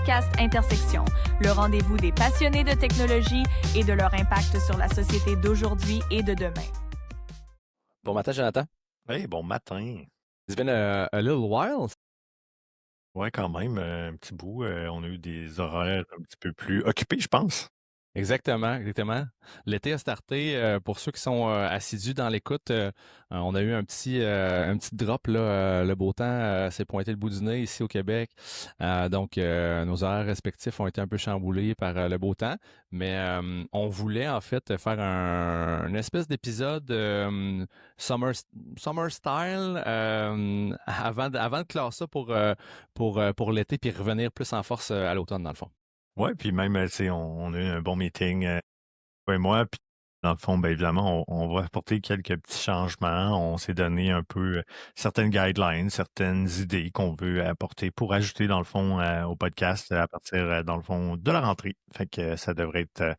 podcast Intersection, le rendez-vous des passionnés de technologie et de leur impact sur la société d'aujourd'hui et de demain. Bon matin, Jonathan. Hey, bon matin. It's been a little while. Ouais, quand même, un petit bout. On a eu des horaires un petit peu plus occupés, je pense. Exactement, exactement. L'été a starté. Pour ceux qui sont assidus dans l'écoute, on a eu un petit drop là. Le beau temps s'est pointé le bout du nez ici au Québec. Donc, nos horaires respectifs ont été un peu chamboulés par le beau temps. Mais on voulait en fait faire une espèce d'épisode summer style avant de clore ça pour l'été puis revenir plus en force à l'automne dans le fond. Ouais, puis même, tu sais, on a eu un bon meeting, toi et moi, puis dans le fond, bien évidemment, on va apporter quelques petits changements. On s'est donné un peu certaines guidelines, certaines idées qu'on veut apporter pour ajouter, dans le fond, au podcast à partir, dans le fond, de la rentrée. Fait que ça devrait être...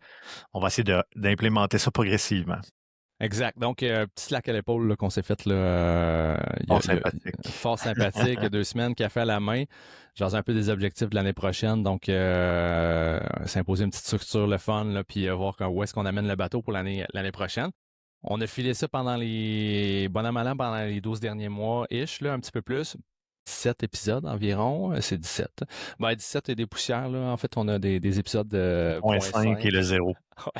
on va essayer d'implémenter ça progressivement. Exact. Donc, petit slack à l'épaule là, qu'on s'est fait là, Sympathique. fort sympathique, il y a 2 semaines, café à la main. J'en ai un peu des objectifs de l'année prochaine, donc s'imposer une petite structure, le fun, là, puis voir où est-ce qu'on amène le bateau pour l'année prochaine. On a filé ça pendant bonhomme à l'an, pendant les 12 derniers mois-ish, là, un petit peu plus. 17 épisodes environ, c'est 17. Ben, 17 et des poussières, là. En fait, on a des épisodes de 0.5 et le 0. Ouais,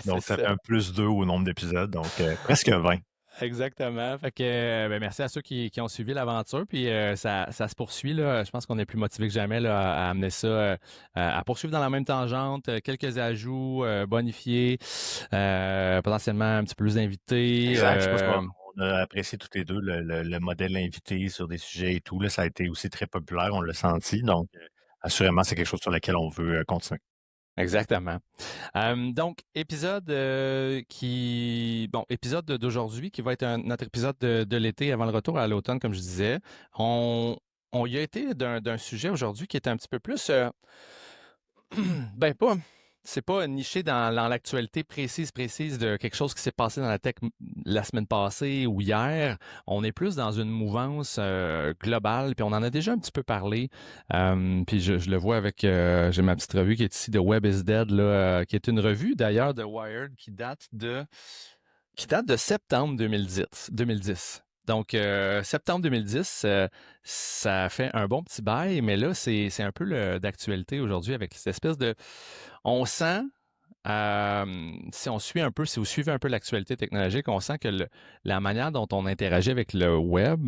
Donc, c'est ça fait un +2 au nombre d'épisodes, donc presque 20. Exactement. Fait que merci à ceux qui ont suivi l'aventure. Puis ça se poursuit. Là. Je pense qu'on est plus motivé que jamais là, à amener ça, à poursuivre dans la même tangente. Quelques ajouts bonifiés, potentiellement un petit peu plus d'invités. Exact. Je pense qu'on a apprécié tous les deux le modèle invité sur des sujets et tout. Là, ça a été aussi très populaire, on l'a senti. Donc, assurément, c'est quelque chose sur lequel on veut continuer. Exactement. Donc, épisode épisode d'aujourd'hui qui va être notre épisode de l'été avant le retour à l'automne, comme je disais. On y a été d'un sujet aujourd'hui qui est un petit peu plus, c'est pas niché dans l'actualité précise de quelque chose qui s'est passé dans la tech la semaine passée ou hier. On est plus dans une mouvance globale, puis on en a déjà un petit peu parlé. Puis je le vois avec, j'ai ma petite revue qui est ici de Web is Dead, là, qui est une revue d'ailleurs de Wired qui date de septembre 2010. Donc, septembre 2010, ça fait un bon petit bail, mais là, c'est un peu d'actualité aujourd'hui avec cette espèce de... On sent, si vous suivez un peu l'actualité technologique, on sent que la manière dont on interagit avec le web,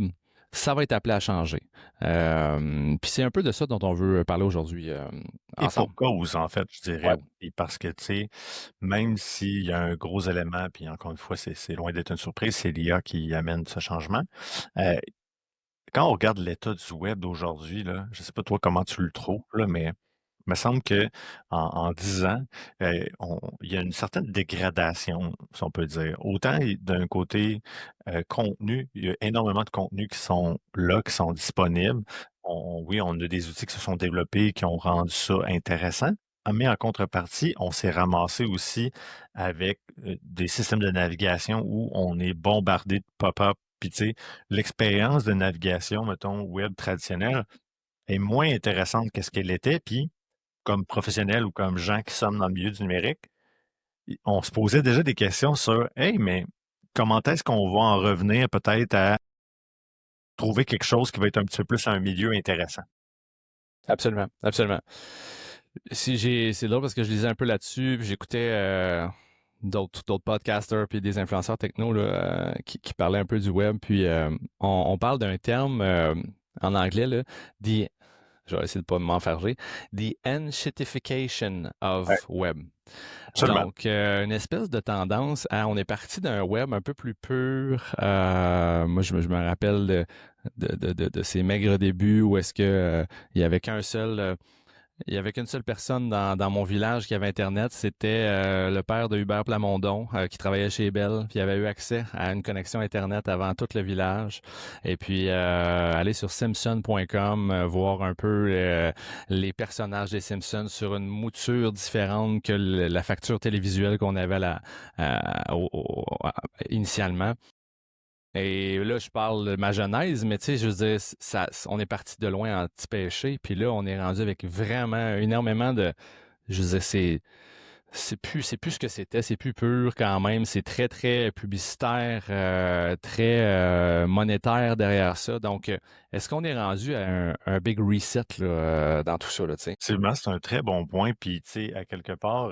ça va être appelé à changer. Puis c'est un peu de ça dont on veut parler aujourd'hui Et ensemble. pour cause, en fait, je dirais. Ouais. Et parce que, tu sais, même s'il y a un gros élément, puis encore une fois, c'est loin d'être une surprise, c'est l'IA qui amène ce changement. Quand on regarde l'état du web d'aujourd'hui, là, je sais pas toi comment tu le trouves, là, mais il me semble que en 10 ans, il y a une certaine dégradation, si on peut dire. Autant d'un côté contenu, il y a énormément de contenus qui sont là, qui sont disponibles. Oui, on a des outils qui se sont développés, qui ont rendu ça intéressant. Mais en contrepartie, on s'est ramassé aussi avec des systèmes de navigation où on est bombardé de pop-up. Puis, tu sais, l'expérience de navigation, mettons, web traditionnelle est moins intéressante que ce qu'elle était. Puis, comme professionnels ou comme gens qui sommes dans le milieu du numérique, on se posait déjà des questions sur, hey, mais comment est-ce qu'on va en revenir peut-être à trouver quelque chose qui va être un petit peu plus un milieu intéressant? Absolument, absolument. C'est drôle parce que je lisais un peu là-dessus, puis j'écoutais d'autres podcasters puis des influenceurs techno là, qui parlaient un peu du web. Puis on parle d'un terme en anglais, là, je vais essayer de pas m'enfarger, the enshittification of web. Absolument. Donc, une espèce de tendance on est parti d'un web un peu plus pur. Moi, je me rappelle de ces maigres débuts où est-ce que il y avait il y avait qu'une seule personne dans mon village qui avait Internet. C'était le père de Hubert Plamondon qui travaillait chez Bell. Puis il avait eu accès à une connexion Internet avant tout le village. Et puis, aller sur Simpson.com, voir un peu les personnages des Simpsons sur une mouture différente que la facture télévisuelle qu'on avait initialement. Et là, je parle de ma genèse, mais tu sais, je veux dire, on est parti de loin en petit péché, puis là, on est rendu avec vraiment énormément de... Je veux dire, c'est plus ce que c'était, c'est plus pur quand même, c'est très, très publicitaire, très monétaire derrière ça. Donc, est-ce qu'on est rendu à un big reset là, dans tout ça, là, tu sais? Effectivement, c'est un très bon point. Puis, tu sais, à quelque part,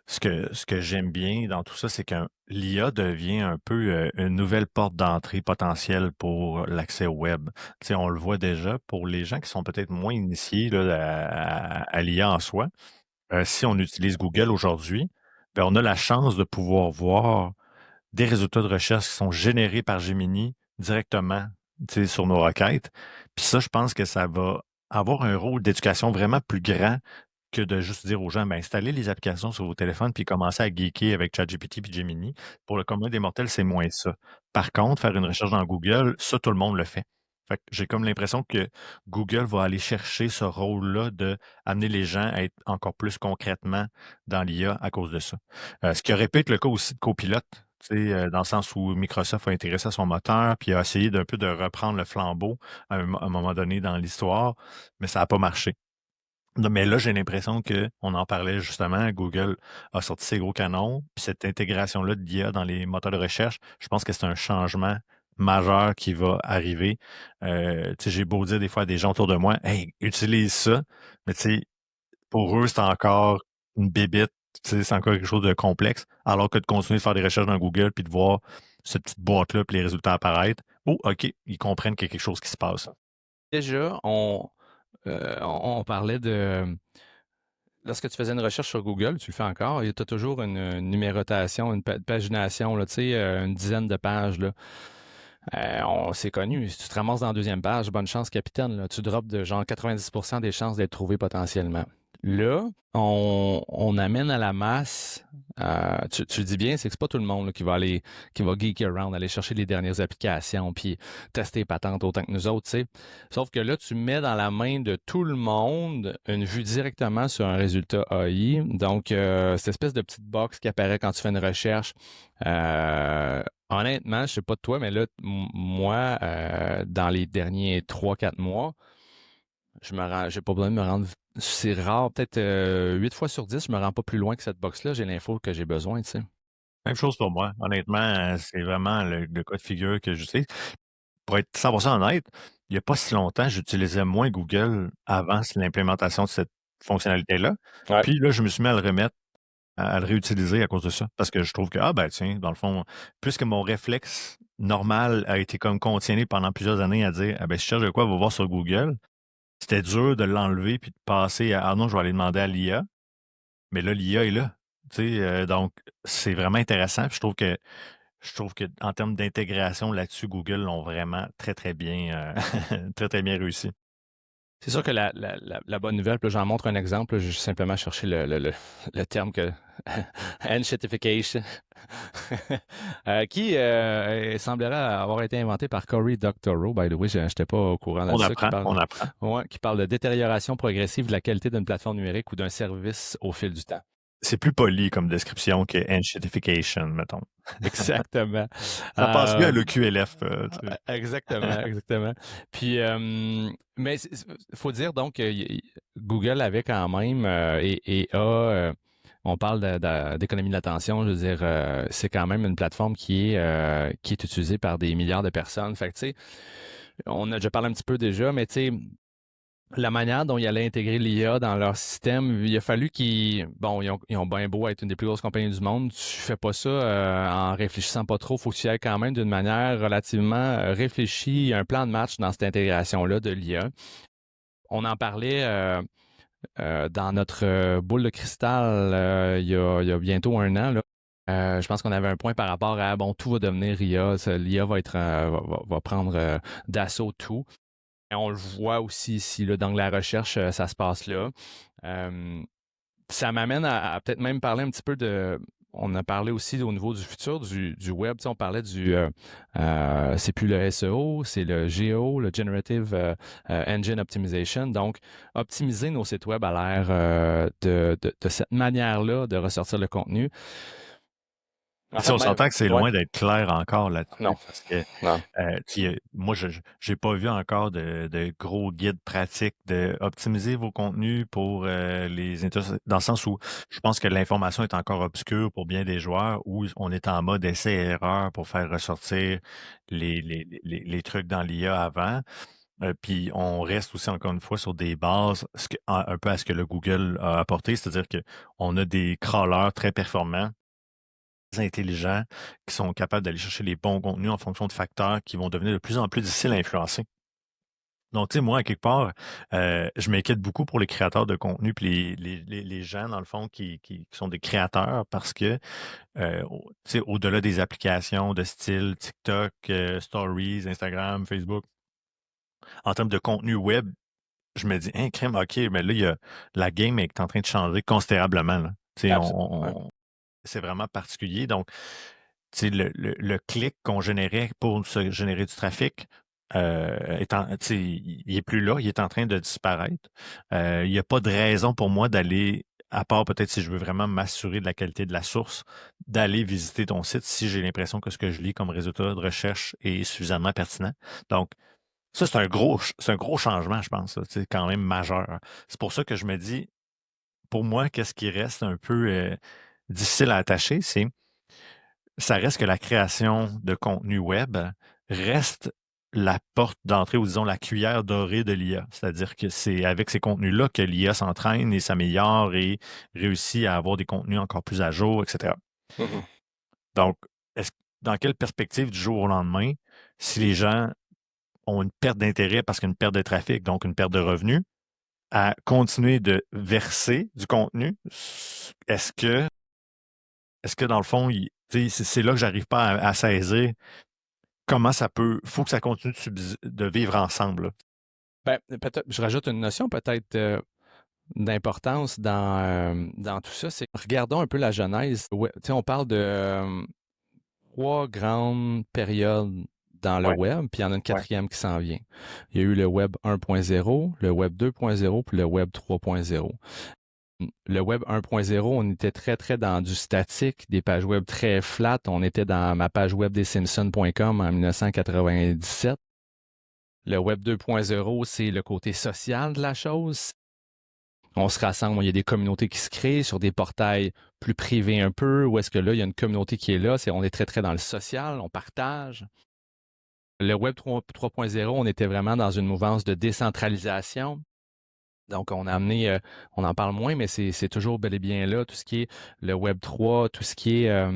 ce que j'aime bien dans tout ça, c'est que l'IA devient un peu une nouvelle porte d'entrée potentielle pour l'accès au web. Tu sais, on le voit déjà pour les gens qui sont peut-être moins initiés là, à l'IA en soi. Si on utilise Google aujourd'hui, ben, on a la chance de pouvoir voir des résultats de recherche qui sont générés par Gemini directement, tu sais, sur nos requêtes. Puis ça, je pense que ça va avoir un rôle d'éducation vraiment plus grand que de juste dire aux gens, ben, installez les applications sur vos téléphones puis commencez à geeker avec ChatGPT puis Gemini. Pour le commun des mortels, c'est moins ça. Par contre, faire une recherche dans Google, ça, tout le monde le fait. Fait que j'ai comme l'impression que Google va aller chercher ce rôle-là de amener les gens à être encore plus concrètement dans l'IA à cause de ça. Ce qui aurait pu être le cas aussi de Copilot, tu sais, dans le sens où Microsoft a intéressé à son moteur, puis a essayé d'un peu de reprendre le flambeau à un moment donné dans l'histoire, mais ça n'a pas marché. Non, mais là, j'ai l'impression qu'on en parlait justement, Google a sorti ses gros canons, puis cette intégration-là de l'IA dans les moteurs de recherche, je pense que c'est un changement majeur qui va arriver. Tu sais, j'ai beau dire des fois à des gens autour de moi, hey, utilise ça, mais tu sais, pour eux, c'est encore une bébite, tu sais, c'est encore quelque chose de complexe, alors que de continuer de faire des recherches dans Google puis de voir cette petite boîte-là puis les résultats apparaître. Oh, OK, ils comprennent qu'il y a quelque chose qui se passe. Déjà, on parlait de... Lorsque tu faisais une recherche sur Google, tu le fais encore, tu as toujours une numérotation, une pagination, là, tu sais, une dizaine de pages. Là. C'est connu. Si tu te ramasses dans la deuxième page, bonne chance, capitaine. Là. Tu drops de genre 90% des chances d'être trouvé potentiellement. Là, on amène à la masse. Tu le dis bien, c'est que c'est pas tout le monde là, qui va geek around, aller chercher les dernières applications, puis tester les patentes autant que nous autres, tu sais. Sauf que là, tu mets dans la main de tout le monde une vue directement sur un résultat AI. Donc, cette espèce de petite box qui apparaît quand tu fais une recherche. Honnêtement, je sais pas de toi, mais là, moi, dans les derniers 3-4 mois, j'ai pas besoin de me rendre. C'est rare, peut-être 8 fois sur 10, je me rends pas plus loin que cette box-là. J'ai l'info que j'ai besoin, tu sais. Même chose pour moi. Honnêtement, c'est vraiment le cas de figure que je sais. Pour être 100% honnête, il n'y a pas si longtemps, j'utilisais moins Google avant l'implémentation de cette fonctionnalité-là. Ouais. Puis là, je me suis mis à le remettre, à le réutiliser à cause de ça. Parce que je trouve que, ah ben tiens, dans le fond, puisque mon réflexe normal a été comme conditionné pendant plusieurs années à dire, ah ben si je cherche de quoi, va voir sur Google, c'était dur de l'enlever puis de passer à, ah non, je vais aller demander à l'IA. Mais là, l'IA est là. Tu sais, donc, c'est vraiment intéressant. Puis je trouve que en termes d'intégration là-dessus, Google l'ont vraiment très, très bien, très, très bien réussi. C'est sûr que la bonne nouvelle, puis là, j'en montre un exemple, là, j'ai simplement cherché le terme que Enshetification, qui semblerait avoir été inventé par Cory Doctorow. By the way, je n'étais pas au courant de On ça. apprend, on apprend. Ouais, qui parle de détérioration progressive de la qualité d'une plateforme numérique ou d'un service au fil du temps. C'est plus poli comme description que enshetification, mettons. Exactement. Ça passe mieux à l'EQLF. Tu sais. Exactement, exactement. Puis, mais il faut dire donc que Google avait quand même et a, on parle d'économie de l'attention, je veux dire, c'est quand même une plateforme qui est utilisée par des milliards de personnes. Fait que, tu sais, on a déjà parlé un petit peu déjà, mais tu sais, la manière dont ils allaient intégrer l'IA dans leur système, il a fallu bon, ils ont bien beau être une des plus grosses compagnies du monde, tu fais pas ça en réfléchissant pas trop, faut que tu y ailles quand même d'une manière relativement réfléchie, un plan de match dans cette intégration-là de l'IA. On en parlait dans notre boule de cristal il y a bientôt un an, là. Je pense qu'on avait un point par rapport à, bon, tout va devenir IA, l'IA va être, va prendre d'assaut tout. Et on le voit aussi ici, là, dans la recherche, ça se passe là. Ça m'amène à peut-être même parler un petit peu de... On a parlé aussi au niveau du futur du web. Tu sais, on parlait c'est plus le SEO, c'est le GEO, le Generative Engine Optimization. Donc, optimiser nos sites web à l'ère de cette manière-là de ressortir le contenu. En Puis fait, on même, s'entend que c'est ouais, loin d'être clair encore non, là-dessus parce que non. moi, j'ai pas vu encore de gros guides pratiques de optimiser vos contenus pour dans le sens où je pense que l'information est encore obscure pour bien des joueurs, où on est en mode essai-erreur pour faire ressortir les trucs dans l'IA avant. Puis on reste aussi encore une fois sur des bases, un peu à ce que le Google a apporté, c'est-à-dire que on a des crawlers très performants, intelligents, qui sont capables d'aller chercher les bons contenus en fonction de facteurs qui vont devenir de plus en plus difficiles à influencer. Donc, tu sais, moi, à quelque part, je m'inquiète beaucoup pour les créateurs de contenu, puis les gens, dans le fond, qui sont des créateurs, parce que, tu sais, au-delà des applications de style TikTok, Stories, Instagram, Facebook, en termes de contenu web, je me dis, hein, crème, OK, mais là, la game est en train de changer considérablement, là. Tu sais, Ouais. c'est vraiment particulier. Donc, tu sais, le clic qu'on générait pour se générer du trafic, tu sais, il est plus là, il est en train de disparaître. Il n'y a pas de raison pour moi d'aller, à part peut-être si je veux vraiment m'assurer de la qualité de la source, d'aller visiter ton site si j'ai l'impression que ce que je lis comme résultat de recherche est suffisamment pertinent. Donc, ça, c'est un gros changement, je pense, là, tu sais, quand même majeur. C'est pour ça que je me dis, pour moi, qu'est-ce qui reste un peu difficile à attacher, ça reste que la création de contenu web reste la porte d'entrée ou disons la cuillère dorée de l'IA. C'est-à-dire que c'est avec ces contenus-là que l'IA s'entraîne et s'améliore et réussit à avoir des contenus encore plus à jour, etc. Mhm. Donc, dans quelle perspective du jour au lendemain, si les gens ont une perte d'intérêt parce qu'il y a une perte de trafic, donc une perte de revenus, à continuer de verser du contenu, est-ce que, est-ce que dans le fond, tu sais, c'est là que j'arrive pas à saisir comment ça peut. Faut que ça continue de vivre ensemble, là. Ben, peut-être, je rajoute une notion peut-être d'importance dans tout ça, c'est regardons un peu la genèse. Ouais, tu sais, on parle de trois grandes périodes dans le Ouais, web, puis il y en a une ouais. quatrième qui s'en vient. Il y a eu le web 1.0, le web 2.0, puis le web 3.0. Le web 1.0, on était très, très dans du statique, des pages web très flat. On était dans ma page web des Simpsons.com en 1997. Le web 2.0, c'est le côté social de la chose. On se rassemble, il y a des communautés qui se créent sur des portails plus privés un peu, où est-ce que là, il y a une communauté qui est là, on est très, très dans le social, on partage. Le web 3.0, on était vraiment dans une mouvance de décentralisation. Donc, on a amené, on en parle moins, mais c'est toujours bel et bien là, tout ce qui est le Web 3, tout ce qui est,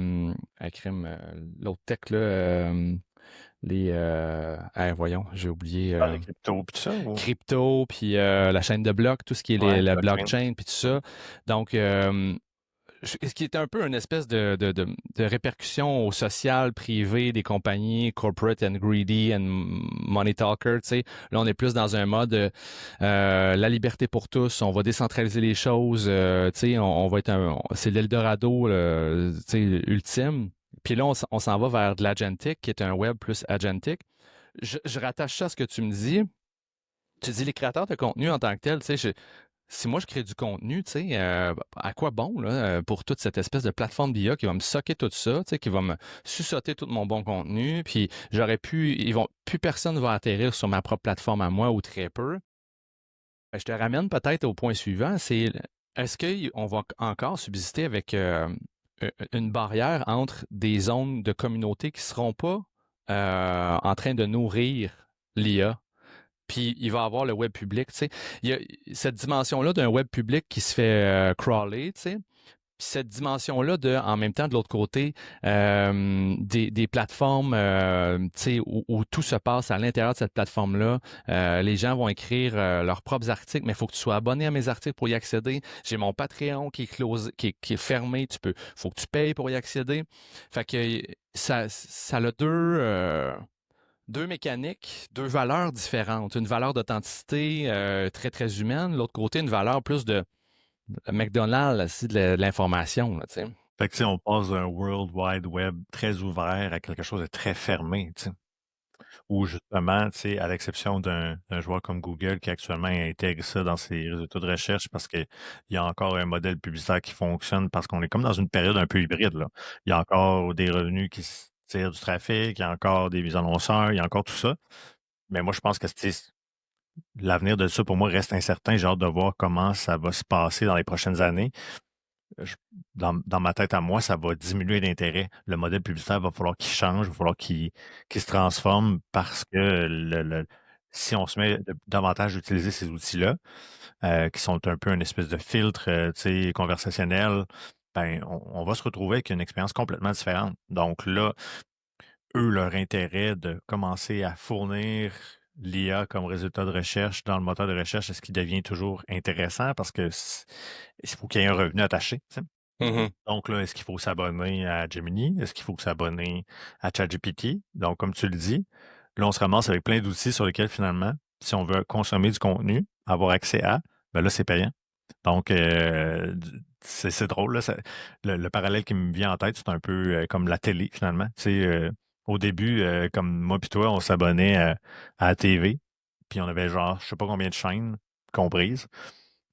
l'autre tech, là, voyons, j'ai oublié, Dans les cryptos pis tout ça, ou? crypto, puis la chaîne de blocs, tout ce qui est Ouais, la blockchain. blockchain, puis tout ça. Donc, ce qui est un peu une espèce de répercussion au social, privé des compagnies, corporate and greedy and money talker, tu sais. Là, on est plus dans un mode la liberté pour tous, on va décentraliser les choses, tu sais, on va être c'est l'Eldorado, tu sais, ultime. Puis là, on s'en va vers de l'agentic, qui est un web plus agentic. Je rattache ça à ce que tu me dis. Tu dis les créateurs de contenu en tant que tel, tu sais, si moi je crée du contenu, tu sais, à quoi bon là, pour toute cette espèce de plateforme d'IA qui va me socker tout ça, tu sais, qui va me suçoter tout mon bon contenu, puis plus personne va atterrir sur ma propre plateforme à moi ou très peu. Ben, je te ramène peut-être au point suivant, c'est est-ce qu'on va encore subsister avec une barrière entre des zones de communauté qui seront pas en train de nourrir l'IA? Puis il va y avoir le web public, tu sais. Il y a cette dimension-là d'un web public qui se fait crawler, tu sais. Puis cette dimension-là en même temps, de l'autre côté, des plateformes, tu sais, où tout se passe à l'intérieur de cette plateforme-là. Les gens vont écrire leurs propres articles, mais il faut que tu sois abonné à mes articles pour y accéder. J'ai mon Patreon qui est closé, qui est fermé. Faut que tu payes pour y accéder. Fait que ça a deux mécaniques, deux valeurs différentes. Une valeur d'authenticité très, très humaine. L'autre côté, une valeur plus de McDonald's, aussi, de l'information, là, tu sais. Fait que, tu sais, on passe d'un World Wide Web très ouvert à quelque chose de très fermé, tu sais. Ou justement, tu sais, à l'exception d'un joueur comme Google qui actuellement intègre ça dans ses résultats de recherche parce qu'il y a encore un modèle publicitaire qui fonctionne parce qu'on est comme dans une période un peu hybride, là. Il y a encore des revenus qui se tirent du trafic, il y a encore des annonceurs, il y a encore tout ça. Mais moi, je pense que l'avenir de ça, pour moi, reste incertain. J'ai hâte de voir comment ça va se passer dans les prochaines années. Je- dans ma tête à moi, ça va diminuer l'intérêt. Le modèle publicitaire va falloir qu'il change, il va falloir qu'il se transforme parce que si on se met davantage à utiliser ces outils-là, qui sont un peu une espèce de filtre tu sais, conversationnel, ben, on va se retrouver avec une expérience complètement différente. Donc là, eux, leur intérêt de commencer à fournir l'IA comme résultat de recherche dans le moteur de recherche, est-ce qu'il devient toujours intéressant parce que il faut qu'il y ait un revenu attaché. Tu sais. Mhm. Donc là, est-ce qu'il faut s'abonner à Gemini? Est-ce qu'il faut s'abonner à ChatGPT? Donc, comme tu le dis, là, on se ramasse avec plein d'outils sur lesquels finalement, si on veut consommer du contenu, avoir accès à, ben là, c'est payant. Donc, c'est drôle, là, le parallèle qui me vient en tête, c'est un peu comme la télé, finalement. Tu sais, au début, comme moi puis toi, on s'abonnait à la TV, puis on avait genre, je sais pas combien de chaînes comprises.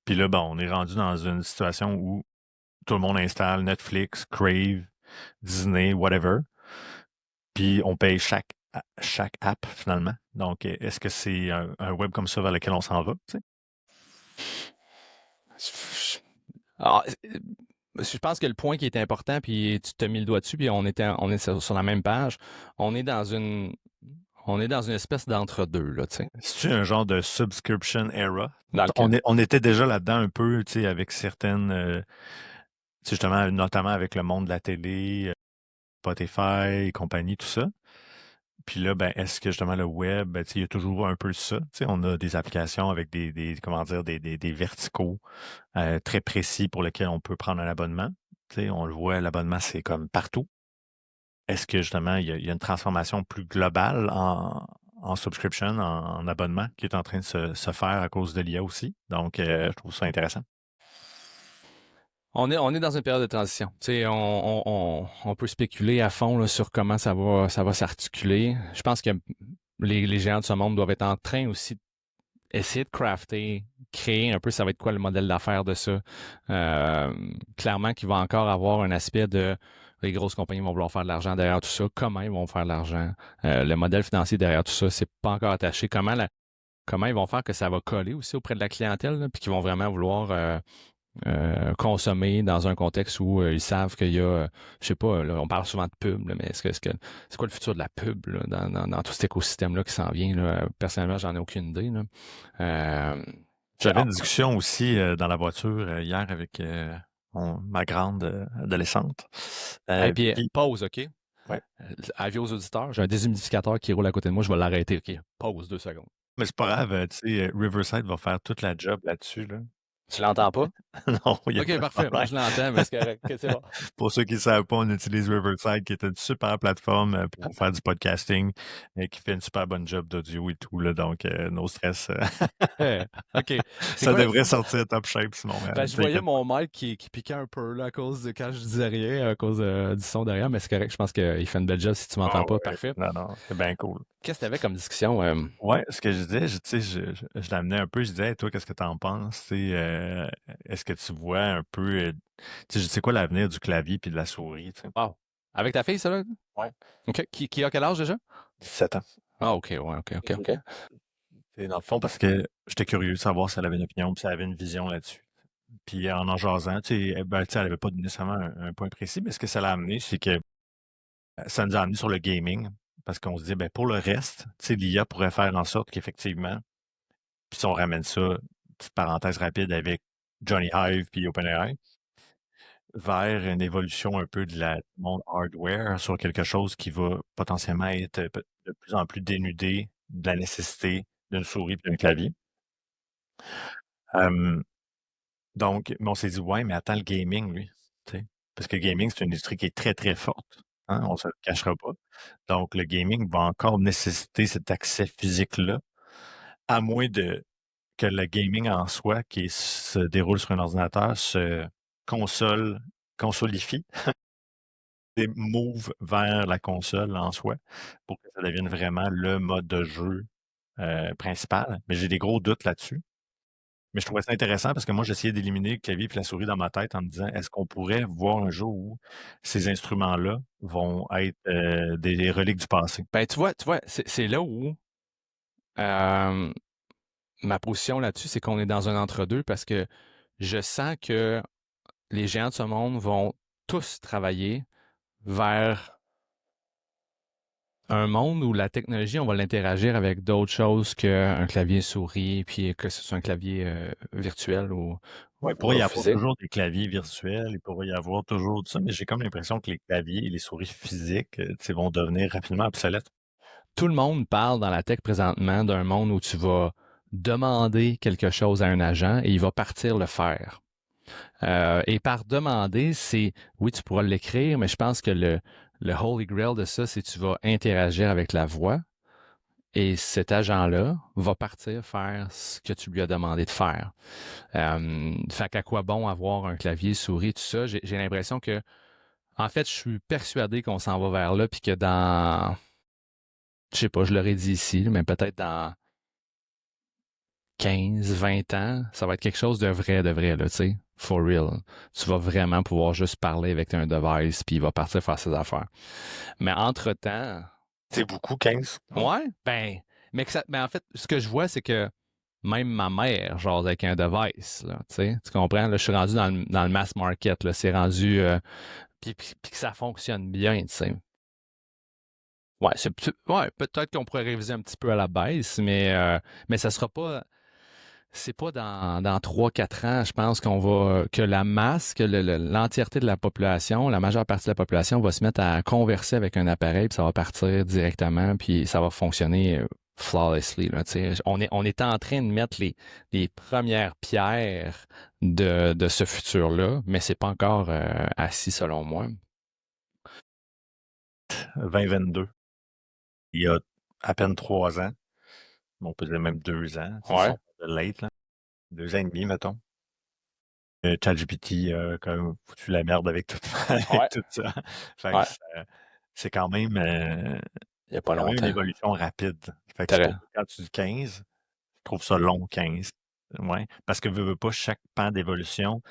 Puis là, bon, on est rendu dans une situation où tout le monde installe Netflix, Crave, Disney, whatever, puis on paye chaque app, finalement. Donc, est-ce que c'est un web comme ça vers lequel on s'en va, tu sais? Ah, je pense que le point qui est important, puis tu t'as mis le doigt dessus, puis on est sur la même page. On est dans une, on est dans une espèce d'entre-deux, là, tu sais. C'est un genre de subscription era. Dans lequel, On était déjà là-dedans un peu, tu sais, avec certaines, tu sais, justement, notamment avec le monde de la télé, Spotify et compagnie, tout ça. Puis là, ben, est-ce que justement le web, ben, tu sais, il y a toujours un peu ça. Tu sais, on a des applications avec comment dire, des verticaux très précis pour lesquels on peut prendre un abonnement. Tu sais, on le voit, l'abonnement, c'est comme partout. Est-ce que justement, il y a une transformation plus globale en subscription, en abonnement, qui est en train de se faire à cause de l'IA aussi? Donc, je trouve ça intéressant. on est dans une période de transition. Tu sais, on peut spéculer à fond là, sur comment ça va s'articuler. Je pense que les géants de ce monde doivent être en train aussi essayer de crafter, créer un peu, ça va être quoi le modèle d'affaires de ça. Clairement qu'il va encore avoir un aspect de les grosses compagnies vont vouloir faire de l'argent derrière tout ça. Comment ils vont faire de l'argent? Le modèle financier derrière tout ça, c'est pas encore attaché. Comment ils vont faire que ça va coller aussi auprès de la clientèle, là, puis qu'ils vont vraiment vouloir consommer dans un contexte où ils savent qu'il y a, je sais pas, là, on parle souvent de pub, là, mais c'est quoi le futur de la pub là, dans tout cet écosystème-là qui s'en vient? Là? Personnellement, j'en ai aucune idée. Là. Euh, j'ai J'avais une hâte. discussion aussi dans la voiture hier avec ma grande adolescente. Et puis, Puis, pause, OK? ouais. Avis aux auditeurs, j'ai un déshumidificateur qui roule à côté de moi, je vais l'arrêter, OK? Pause 2 secondes. Mais c'est pas grave, tu sais, Riverside va faire toute la job là-dessus, là. Tu l'entends pas? Non, il n'y a OK, pas de parfait. Moi, problème. je l'entends, mais c'est correct. OK, c'est bon. Pour ceux qui ne savent pas, on utilise Riverside, qui est une super plateforme pour faire du podcasting et qui fait une super bonne job d'audio et tout. Là, donc, no stress. OK. C'est Ça quoi? devrait sortir top shape, sinon, Je voyais t'inquiète pas. mon mic qui piquait un peu là, à cause de quand je disais rien, à cause du son derrière, mais c'est correct. Je pense qu'il fait une belle job si tu Ah m'entends pas. ouais, Parfait. non, non, c'est bien cool. Qu'est-ce que tu avais comme discussion? Ouais, ce que je disais, tu sais, je l'amenais un peu, je disais, hey, toi, qu'est-ce que t'en penses? Tu sais, est-ce que tu vois un peu, tu sais, c'est quoi l'avenir du clavier puis de la souris, tu sais? Wow. Avec ta fille, ça, là? Ouais. OK. Qui a quel âge déjà? 17 ans. Ah, OK, ouais, OK. C'est dans le fond parce que j'étais curieux de savoir si elle avait une opinion puis si elle avait une vision là-dessus. Puis en jasant, tu sais, ben, tu sais, elle avait pas nécessairement un point précis, mais ce que ça l'a amené, c'est que ça nous a amené sur le gaming. Parce qu'on se dit, ben, pour le reste, tu sais, l'IA pourrait faire en sorte qu'effectivement, puis si on ramène ça, petite parenthèse rapide avec Johnny Hive puis OpenAI, vers une évolution un peu de la du monde hardware sur quelque chose qui va potentiellement être de plus en plus dénudé de la nécessité d'une souris et d'un clavier. Hem, donc, mais on s'est dit: «Ouais, mais attends le gaming, lui», tu sais? Parce que le gaming, c'est une industrie qui est très, très forte, hein, on se le cachera pas. Donc le gaming va encore nécessiter cet accès physique-là, à moins que le gaming en soi, qui se déroule sur un ordinateur, se consolifie des moves vers la console en soi pour que ça devienne vraiment le mode de jeu principal. Mais j'ai des gros doutes là-dessus. Mais je trouvais ça intéressant parce que moi, j'essayais d'éliminer le clavier et la souris dans ma tête en me disant, est-ce qu'on pourrait voir un jour où ces instruments-là vont être des reliques du passé? Ben, tu vois, c'est là où euh, ma position là-dessus, c'est qu'on est dans un entre-deux parce que je sens que les géants de ce monde vont tous travailler vers un monde où la technologie, on va l'interagir avec d'autres choses qu'un clavier souris, puis que ce soit un clavier virtuel Ouais, il pourrait y avoir physique. toujours des claviers virtuels, il pourrait y avoir toujours tout ça, mais j'ai comme l'impression que les claviers et les souris physiques tu sais, vont devenir rapidement obsolètes. Tout le monde parle dans la tech présentement d'un monde où tu vas demander quelque chose à un agent et il va partir le faire. Et par demander, c'est, oui, tu pourras l'écrire, mais je pense que le holy grail de ça, c'est que tu vas interagir avec la voix et cet agent-là va partir faire ce que tu lui as demandé de faire. Fait qu'à quoi bon avoir un clavier, souris, tout ça? J'ai l'impression que, en fait, je suis persuadé qu'on s'en va vers là, puis que dans, je sais pas, je l'aurais dit ici, mais peut-être dans 15, 20 ans, ça va être quelque chose de vrai, là, tu sais, for real. Tu vas vraiment pouvoir juste parler avec un device, puis il va partir faire ses affaires. Mais entre-temps, C'est beaucoup, 15. ouais, ben, mais en fait, ce que je vois, c'est que même ma mère, genre, avec un device, là, tu sais, tu comprends? Là, je suis rendu dans le mass market, là, c'est rendu, puis que ça fonctionne bien, tu sais. Ouais, ouais, peut-être qu'on pourrait réviser un petit peu à la baisse, mais ça sera pas, c'est pas dans 3-4 ans, je pense que la masse, que l'entièreté de la population, la majeure partie de la population va se mettre à converser avec un appareil, puis ça va partir directement, puis ça va fonctionner flawlessly, là, tu sais. On est en train de mettre les premières pierres de ce futur-là, mais c'est pas encore assis selon moi. 2022. Il y a à peine 3 ans. On peut dire même 2 ans. Si Ouais, on parle de late, là. 2 ans et demi, mettons. ChatGPT a quand même foutu la merde avec tout, avec ouais, tout ça. Fait que ouais. c'est quand même, Il y a pas quand même une longtemps. évolution rapide. Fait que c'est pour T'as- ça que quand tu dis 15, je trouve ça long, 15. Ouais. Parce que veux pas, chaque pan d'évolution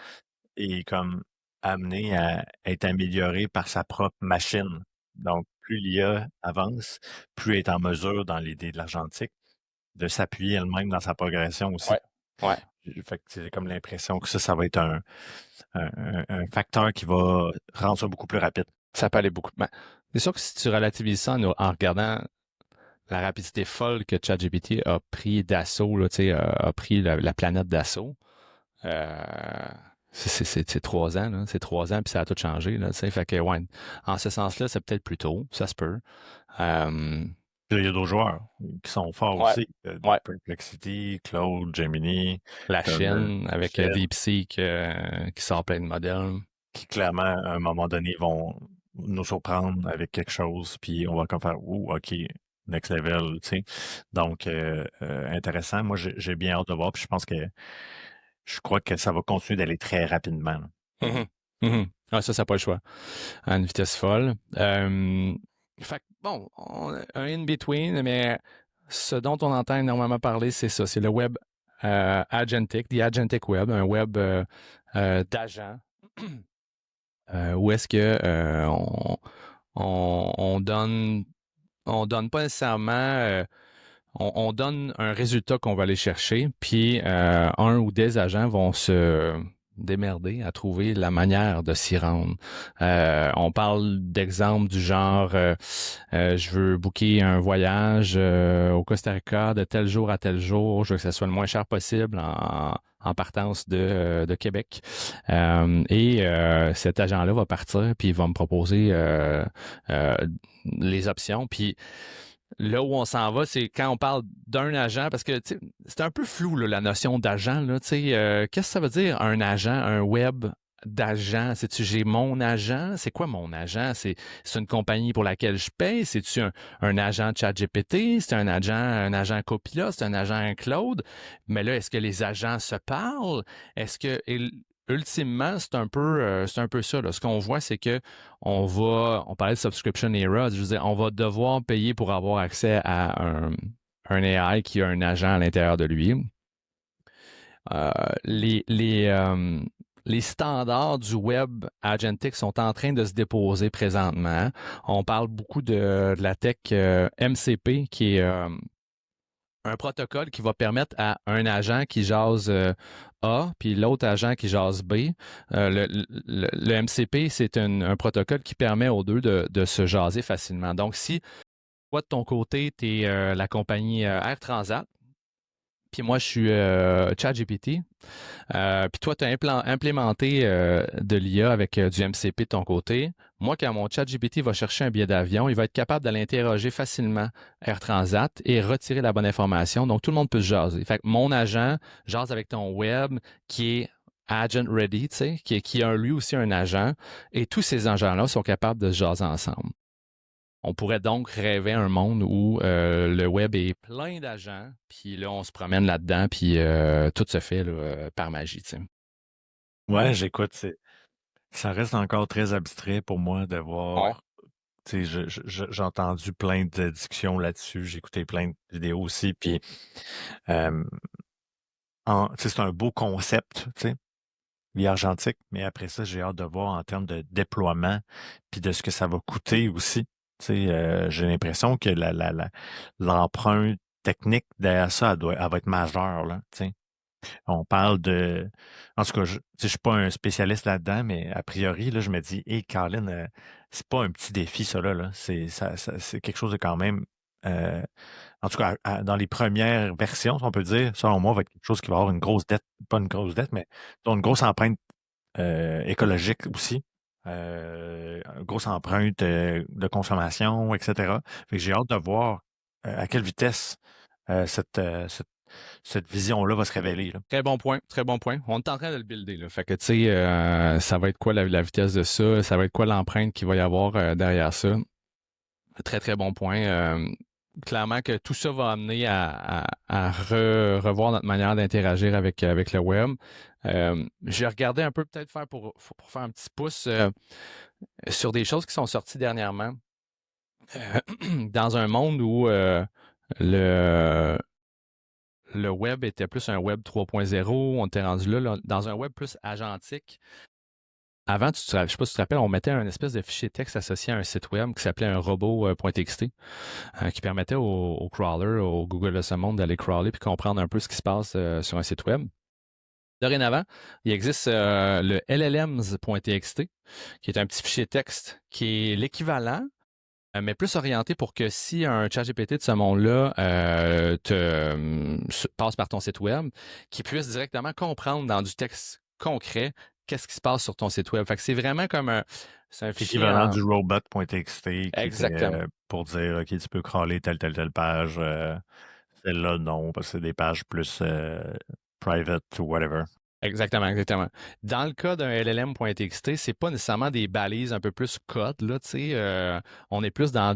est comme amené à être amélioré par sa propre machine. Donc, plus l'IA avance, plus elle est en mesure, dans l'idée de l'argentique, de s'appuyer elle-même dans sa progression aussi. Ouais, ouais. Fait que j'ai comme l'impression que ça va être un facteur qui va rendre ça beaucoup plus rapide. Ça peut aller beaucoup. Ben, c'est sûr que si tu relativises ça en regardant la rapidité folle que ChatGPT a pris d'assaut, là, tu sais, a pris la planète d'assaut, euh, c'est 3 ans, là. C'est 3 ans, puis ça a tout changé, là, tu sais. Fait que, ouais, en ce sens-là, c'est peut-être plus tôt, ça se peut. Euh, Puis là, il y a d'autres joueurs qui sont forts ouais, aussi. ouais. Perplexity, Claude, Gemini, La comme Chine, avec Chef, DeepSeek qui sort plein de modèles. qui clairement, à un moment donné, vont nous surprendre avec quelque chose, puis on va comme faire, ouh, OK, next level, tu sais. Donc, intéressant. Moi, j'ai bien hâte de voir, puis je crois que ça va continuer d'aller très rapidement, là. Mhm. Mhm. Ah, ça n'a pas le choix. À une vitesse folle. Fait que, bon, un in-between, mais ce dont on entend énormément parler, c'est ça. C'est le web agentic, the agentic web, un web d'agents, où est-ce que on donne pas nécessairement, on donne un résultat qu'on va aller chercher, puis un ou des agents vont se démerder à trouver la manière de s'y rendre. On parle d'exemples du genre, je veux booker un voyage au Costa Rica de tel jour à tel jour, je veux que ça soit le moins cher possible en partance de Québec. Cet agent-là va partir, puis il va me proposer euh, les options. Puis là où on s'en va, c'est quand on parle d'un agent, parce que tu sais, c'est un peu flou là, la notion d'agent. Là, tu sais, qu'est-ce que ça veut dire un agent, un web d'agent? C'est-tu j'ai mon agent? C'est quoi mon agent? C'est une compagnie pour laquelle je paye? C'est-tu un agent ChatGPT? C'est un agent Copilot? C'est un agent Claude? Mais là, est-ce que les agents se parlent? Est-ce que ultimement, c'est un peu ça, là. Ce qu'on voit, c'est que on parlait de subscription era, je veux dire, on va devoir payer pour avoir accès à un AI qui a un agent à l'intérieur de lui. Euh, les, les, euh, les standards du web agentic sont en train de se déposer présentement. On parle beaucoup de la tech MCP, qui est un protocole qui va permettre à un agent qui jase A, puis l'autre agent qui jase B. Le MCP, c'est un protocole qui permet aux deux de se jaser facilement. Donc, si toi, de ton côté, tu es la compagnie Air Transat, puis moi, je suis ChatGPT. Puis toi, tu as implémenté de l'IA avec du MCP de ton côté. Moi, quand mon ChatGPT va chercher un billet d'avion, il va être capable d'aller interroger facilement Air Transat et retirer la bonne information. Donc, tout le monde peut se jaser. Fait que mon agent jase avec ton web qui est agent ready, tu sais, qui a lui aussi un agent. Et tous ces agents-là sont capables de se jaser ensemble. On pourrait donc rêver un monde où le web est plein d'agents, puis là, on se promène là-dedans, puis tout se fait là, par magie. Tu sais. Ouais, j'écoute, ça reste encore très abstrait pour moi de Ouais. voir. Tu sais, j'ai entendu plein de discussions là-dessus, j'ai écouté plein de vidéos aussi, puis tu sais, c'est un beau concept, tu sais, l'IA argentique, mais après ça, j'ai hâte de voir en termes de déploiement, puis de ce que ça va coûter aussi. Tu sais, j'ai l'impression que l'empreinte technique derrière ça, elle va être majeure, là, tu sais. On parle de. En tout cas, tu sais, je suis pas un spécialiste là-dedans, mais a priori, là, je me dis, hey, Colin, c'est pas un petit défi, ça, là. C'est quelque chose de quand même. En tout cas, dans les premières versions, si on peut dire, selon moi, va être quelque chose qui va avoir une grosse dette, pas une grosse dette, mais une grosse empreinte écologique aussi. Une grosse empreinte de consommation, etc. Fait que j'ai hâte de voir à quelle vitesse cette vision-là va se révéler, là. Très bon point, très bon point. On est en train de le builder. Là. Fait que, tu sais, ça va être quoi la vitesse de ça? Ça va être quoi l'empreinte qu'il va y avoir derrière ça? Très, très bon point. Clairement que tout ça va amener à revoir notre manière d'interagir avec le web. J'ai regardé un peu peut-être pour faire un petit pouce sur des choses qui sont sorties dernièrement. Dans un monde où le, le web était plus un web 3.0, on était rendu là, dans un web plus agentique. Avant, je ne sais pas si tu te rappelles, on mettait un espèce de fichier texte associé à un site web qui s'appelait un robot.txt qui permettait au crawler, au Google de ce monde d'aller crawler puis comprendre un peu ce qui se passe sur un site web. Dorénavant, il existe le LLMs.txt qui est un petit fichier texte qui est l'équivalent mais plus orienté pour que si un ChatGPT de ce monde-là passe par ton site web, qu'il puisse directement comprendre dans du texte concret qu'est-ce qui se passe sur ton site web. Fait que c'est vraiment comme c'est un fichier Équivalent du robot.txt qui était Exactement. pour dire, OK, tu peux crawler telle page. Celle-là, non, parce que c'est des pages plus private ou whatever. Exactement, exactement. Dans le cas d'un LLM.txt, c'est pas nécessairement des balises un peu plus code, là, tu sais. On est plus dans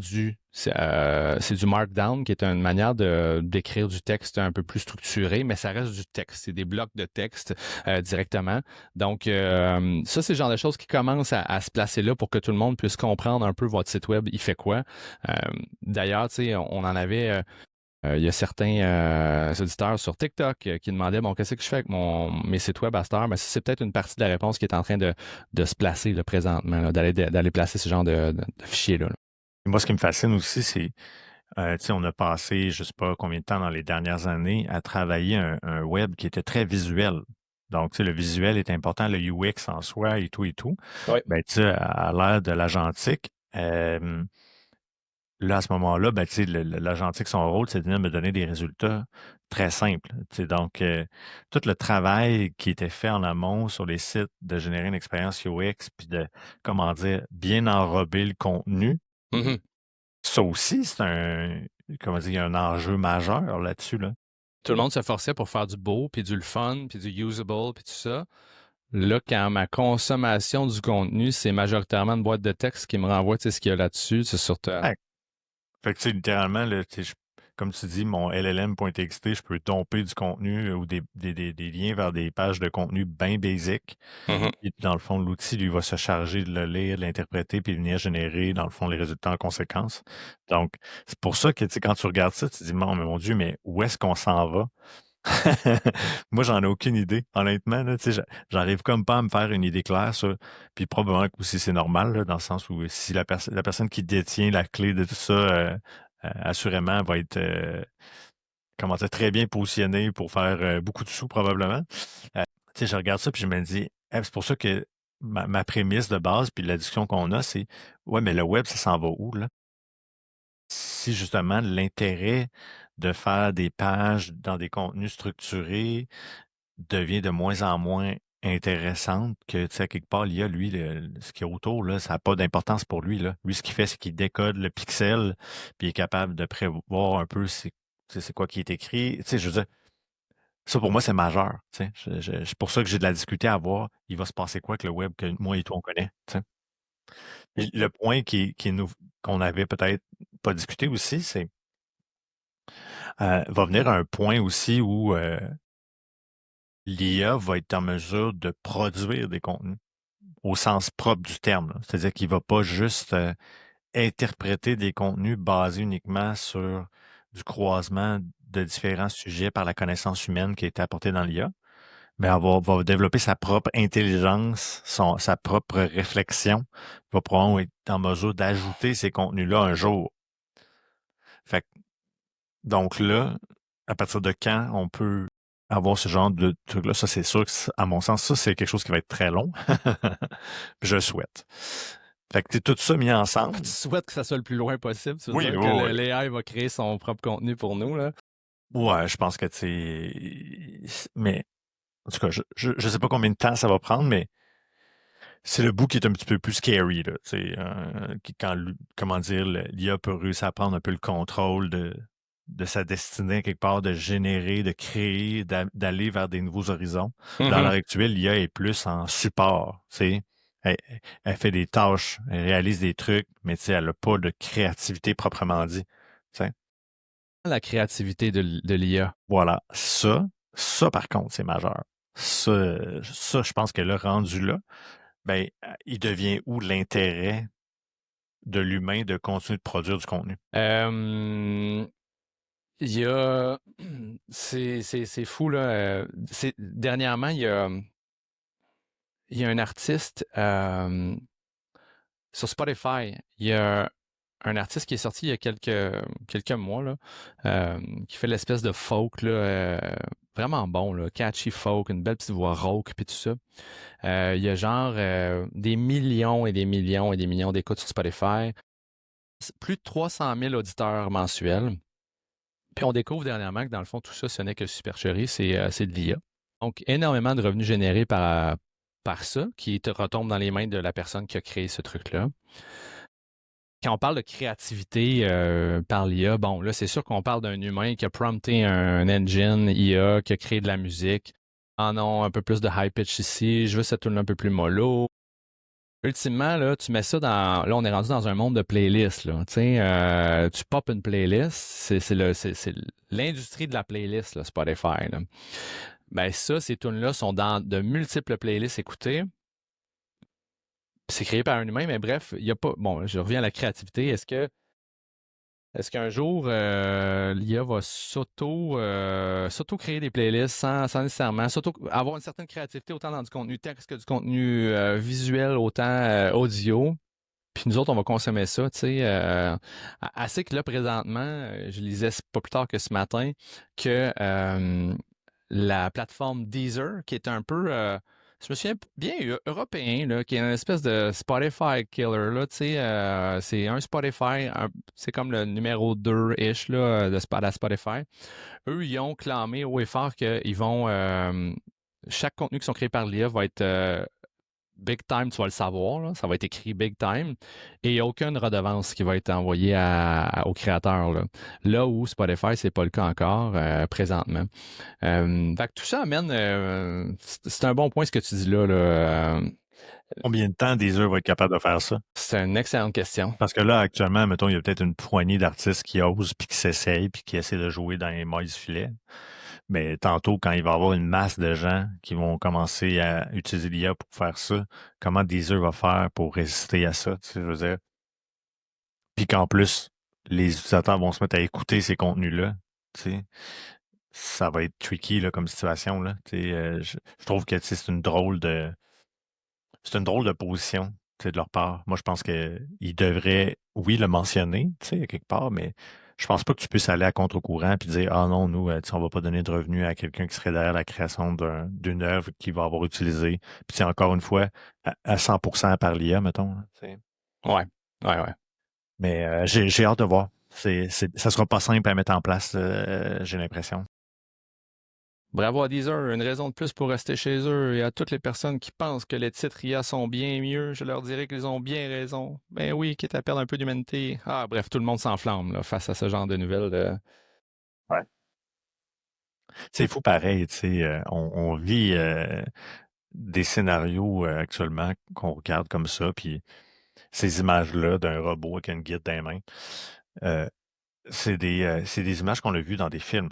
c'est du Markdown, qui est une manière d'écrire du texte un peu plus structuré, mais ça reste du texte. C'est des blocs de texte directement. Donc, ça, c'est le genre de choses qui commencent à se placer là pour que tout le monde puisse comprendre un peu votre site web, il fait quoi. D'ailleurs, tu sais, on en avait... il y a certains auditeurs sur TikTok qui demandaient bon, qu'est-ce que je fais avec mes sites web à cette heure? Mais c'est peut-être une partie de la réponse qui est en train de se placer là, présentement, là, d'aller placer ce genre de fichiers-là. Là. Moi, ce qui me fascine aussi, c'est, tu sais, on a passé, je sais pas combien de temps dans les dernières années, à travailler un web qui était très visuel. Donc, tu sais, le visuel est important, le UX en soi et tout et tout. Oui. Ben, tu sais, à l'ère de l'agentique, là, à ce moment-là, ben, tu sais, l'agentique, son rôle, c'est de venir me donner des résultats très simples. Tu sais, donc, tout le travail qui était fait en amont sur les sites de générer une expérience UX, puis de, comment dire, bien enrober le contenu, Mm-hmm. ça aussi, c'est comment dire, il y a un enjeu majeur là-dessus, là. Tout le monde se forçait pour faire du beau, puis du fun, puis du usable, puis tout ça. Là, quand ma consommation du contenu, c'est majoritairement une boîte de texte qui me renvoie ce qu'il y a là-dessus, c'est sur Ouais. Fait que, tu sais, littéralement, là, tu sais, comme tu dis, mon LLM.txt, je peux domper du contenu ou des liens vers des pages de contenu bien basic. Mhm. Et dans le fond, l'outil, lui, va se charger de le lire, de l'interpréter, puis de venir générer, dans le fond, les résultats en conséquence. Donc, c'est pour ça que, tu sais, quand tu regardes ça, tu te dis, mon Dieu, mais où est-ce qu'on s'en va? Moi, j'en ai aucune idée, honnêtement. Là, tu sais, j'arrive comme pas à me faire une idée claire sur. Puis probablement que aussi c'est normal, là, dans le sens où si la personne qui détient la clé de tout ça, assurément, va être comment dire, très bien positionnée pour faire beaucoup de sous, probablement. Tu sais, je regarde ça, puis je me dis, c'est pour ça que ma prémisse de base, puis la discussion qu'on a, c'est ouais, mais le web, ça s'en va où, là? Si justement l'intérêt de faire des pages dans des contenus structurés devient de moins en moins intéressante, que, tu sais, quelque part, l'IA, lui, ce qui est autour, là, ça n'a pas d'importance pour lui, là. Lui, ce qu'il fait, c'est qu'il décode le pixel, puis il est capable de prévoir un peu c'est quoi qui est écrit. Tu sais, je veux dire, ça, pour moi, c'est majeur, tu sais. C'est pour ça que j'ai de la difficulté à voir, il va se passer quoi avec le web que moi et toi, on connaît, tu sais. Et le point qu'on avait peut-être pas discuté aussi, c'est va venir un point aussi où l'IA va être en mesure de produire des contenus au sens propre du terme, là. C'est-à-dire qu'il va pas juste interpréter des contenus basés uniquement sur du croisement de différents sujets par la connaissance humaine qui a été apportée dans l'IA, mais elle va développer sa propre intelligence, sa propre réflexion, va probablement être en mesure d'ajouter ces contenus-là un jour. Fait que, donc là, à partir de quand on peut avoir ce genre de truc-là, ça c'est sûr que, à mon sens, ça c'est quelque chose qui va être très long. Je le souhaite. Fait que tout ça mis ensemble. Tu souhaites que ça soit le plus loin possible. Tu veux Oui, dire oui, que oui. l'AI va créer son propre contenu pour nous, là? Ouais, je pense que tu sais. Mais en tout cas, je sais pas combien de temps ça va prendre, mais c'est le bout qui est un petit peu plus scary, là. Tu sais, comment dire, l'IA peut réussir à prendre un peu le contrôle de sa destinée, quelque part, de générer, de créer, d'aller vers des nouveaux horizons. Dans l'heure actuelle, l'IA est plus en support, tu sais. Elle, elle fait des tâches, elle réalise des trucs, mais tu sais, elle n'a pas de créativité proprement dit. Tu sais. La créativité de l'IA. Voilà. Ça, par contre, c'est majeur. Ça, je pense que le rendu là, ben, il devient où l'intérêt de l'humain de continuer de produire du contenu? Il y a... C'est fou, là. Dernièrement, il y a un artiste sur Spotify. Il y a un artiste qui est sorti il y a quelques mois, là, qui fait l'espèce de folk, là, vraiment bon, là, catchy folk, une belle petite voix rauque, puis tout ça. Il y a genre des millions et des millions et des millions d'écoutes sur Spotify. Plus de 300 000 auditeurs mensuels. Puis on découvre dernièrement que dans le fond, tout ça, ce n'est que supercherie, c'est de l'IA. Donc, énormément de revenus générés par ça, qui te retombe dans les mains de la personne qui a créé ce truc-là. Quand on parle de créativité par l'IA, bon, là, c'est sûr qu'on parle d'un humain qui a prompté un engine IA, qui a créé de la musique. Ah non, un peu plus de high pitch ici, je veux cette tune un peu plus mollo. Ultimement, là, tu mets ça dans. Là, on est rendu dans un monde de playlists. Là. Tu pop une playlist, c'est l'industrie de la playlist, là, Spotify. Là. Ben ça, ces tunes-là sont dans de multiples playlists écoutées. C'est créé par un humain, mais bref, il n'y a pas. Bon, je reviens à la créativité. Est-ce qu'un jour, l'IA va s'auto-créer des playlists sans nécessairement avoir une certaine créativité autant dans du contenu texte que du contenu visuel, autant audio? Puis nous autres, on va consommer ça, tu sais. Assez que là, présentement, je lisais pas plus tard que ce matin que la plateforme Deezer, qui est un peu... je me souviens bien européen, là, qui est une espèce de Spotify killer, là, tu sais, c'est un Spotify, c'est comme le numéro 2-ish, là, de la Spotify. Eux, ils ont clamé haut et fort qu'ils vont, chaque contenu qui sont créés par l'IA va être big time, tu vas le savoir, là, ça va être écrit big time, et il n'y a aucune redevance qui va être envoyée aux créateurs. Là où Spotify, c'est pas le cas encore présentement. Fait que tout ça amène, c'est un bon point ce que tu dis là. Combien de temps Deezer va être capable de faire ça? C'est une excellente question. Parce que là, actuellement, mettons, il y a peut-être une poignée d'artistes qui osent, puis qui s'essayent, puis qui essaient de jouer dans les mailles du filet. Mais tantôt, quand il va y avoir une masse de gens qui vont commencer à utiliser l'IA pour faire ça, comment Deezer va faire pour résister à ça? Tu sais, je veux dire. Puis qu'en plus, les utilisateurs vont se mettre à écouter ces contenus-là. Tu sais. Ça va être tricky là, comme situation. Là. Tu sais, je trouve que tu sais, c'est une drôle de position tu sais, de leur part. Moi, je pense qu'ils devraient, oui, le mentionner, tu sais, quelque part, mais je pense pas que tu puisses aller à contre-courant et dire ah non, nous, tu sais, on va pas donner de revenus à quelqu'un qui serait derrière la création d'une œuvre qu'il va avoir utilisée. Puis c'est encore une fois à 100% par l'IA, mettons. Là, tu sais. Ouais, ouais. Mais j'ai hâte de voir. Ça sera pas simple à mettre en place, j'ai l'impression. Bravo à Deezer, une raison de plus pour rester chez eux. Et à toutes les personnes qui pensent que les titres IA sont bien mieux, je leur dirais qu'ils ont bien raison. Ben oui, quitte à perdre un peu d'humanité. Ah, bref, tout le monde s'enflamme là, face à ce genre de nouvelles. Ouais. C'est fou pareil, tu sais, on vit des scénarios actuellement qu'on regarde comme ça, puis ces images-là d'un robot avec une guide dans les mains, euh, c'est des images qu'on a vues dans des films.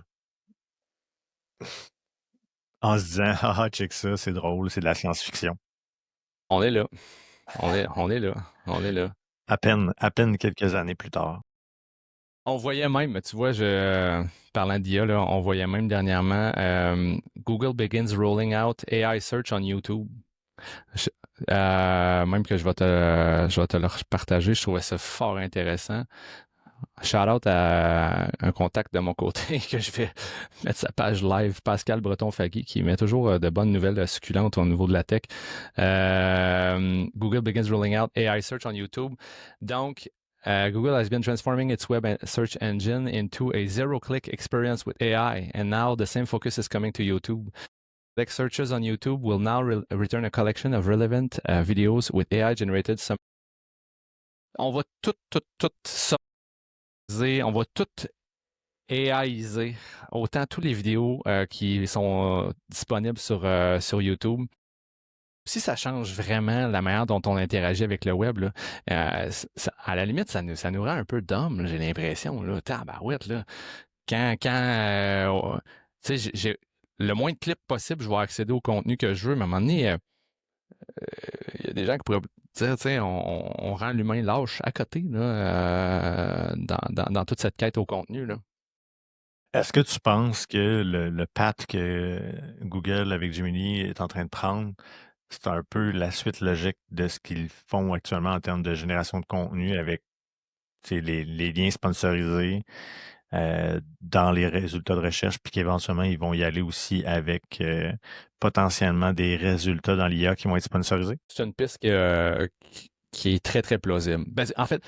En se disant, ah, check ça, c'est drôle, c'est de la science-fiction. On est là. On est là. On est là. À peine quelques années plus tard. On voyait même, tu vois, parlant d'IA, là, on voyait même dernièrement Google begins rolling out AI search on YouTube. Je- Même que je vais te le partager, je trouvais ça fort intéressant. Shout out à un contact de mon côté que je vais mettre sa page live, Pascal Breton-Fagui, qui met toujours de bonnes nouvelles succulentes au niveau de la tech. Google begins rolling out AI search on YouTube. Donc, Google has been transforming its web search engine into a zero-click experience with AI, and now the same focus is coming to YouTube. Like searches on YouTube will now return a collection of relevant videos with AI-generated. On va tout ça. On va tout AIiser, autant toutes les vidéos qui sont disponibles sur YouTube. Si ça change vraiment la manière dont on interagit avec le web, là, à la limite, ça nous rend un peu d'hommes, j'ai l'impression. Là. Tabarouette, là. Tu sais, j'ai le moins de clips possible, je vais accéder au contenu que je veux, mais à un moment donné, il y a des gens qui pourraient dire, tu sais, on rend l'humain lâche à côté là, dans toute cette quête au contenu. Là. Est-ce que tu penses que le path que Google avec Gemini est en train de prendre, c'est un peu la suite logique de ce qu'ils font actuellement en termes de génération de contenu avec les liens sponsorisés dans les résultats de recherche, puis qu'éventuellement, ils vont y aller aussi avec potentiellement des résultats dans l'IA qui vont être sponsorisés? C'est une piste qui est très, très plausible. Ben, en fait,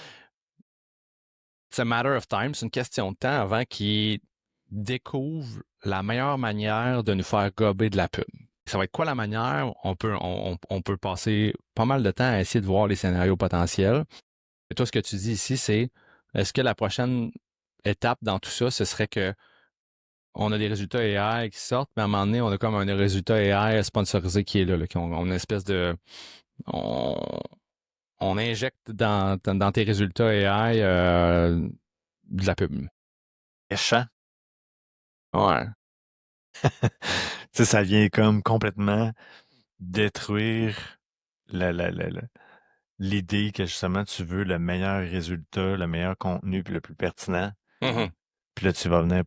c'est a matter of time, c'est une question de temps avant qu'ils découvrent la meilleure manière de nous faire gober de la pub. Ça va être quoi la manière? On peut passer pas mal de temps à essayer de voir les scénarios potentiels. Et toi, ce que tu dis ici, c'est est-ce que la prochaine étape dans tout ça, ce serait que on a des résultats AI qui sortent, mais à un moment donné, on a comme un résultat AI sponsorisé qui est là qui ont une espèce de... On, on injecte dans tes résultats AI de la pub. Méchant. Ouais. Tu sais, ça vient comme complètement détruire l'idée que justement tu veux le meilleur résultat, le meilleur contenu, puis le plus pertinent. Mhm. Puis là, tu vas venir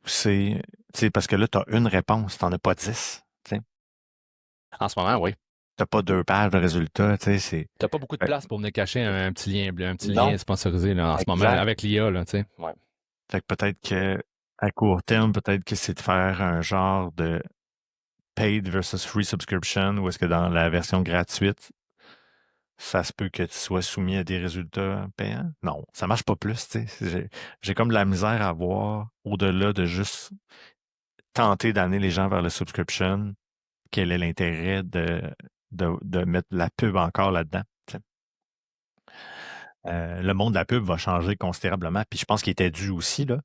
pousser, tu sais, parce que là, tu as une réponse, tu n'en as pas 10. Tu sais. En ce moment, oui. Tu n'as pas 2 pages de résultats, tu sais, c'est... T'as pas beaucoup de place pour venir cacher un petit lien bleu, un petit Non. lien sponsorisé là, en ce moment Exact. avec l'IA, là, tu sais. Ouais. Fait que peut-être que à court terme, peut-être que c'est de faire un genre de paid versus free subscription, ou est-ce que dans la version gratuite, ça se peut que tu sois soumis à des résultats payants? Non, ça marche pas plus, tu sais. J'ai comme de la misère à voir au-delà de juste tenter d'amener les gens vers le subscription, quel est l'intérêt de mettre la pub encore là-dedans, tu sais. Le monde de la pub va changer considérablement. Puis je pense qu'il était dû aussi, là.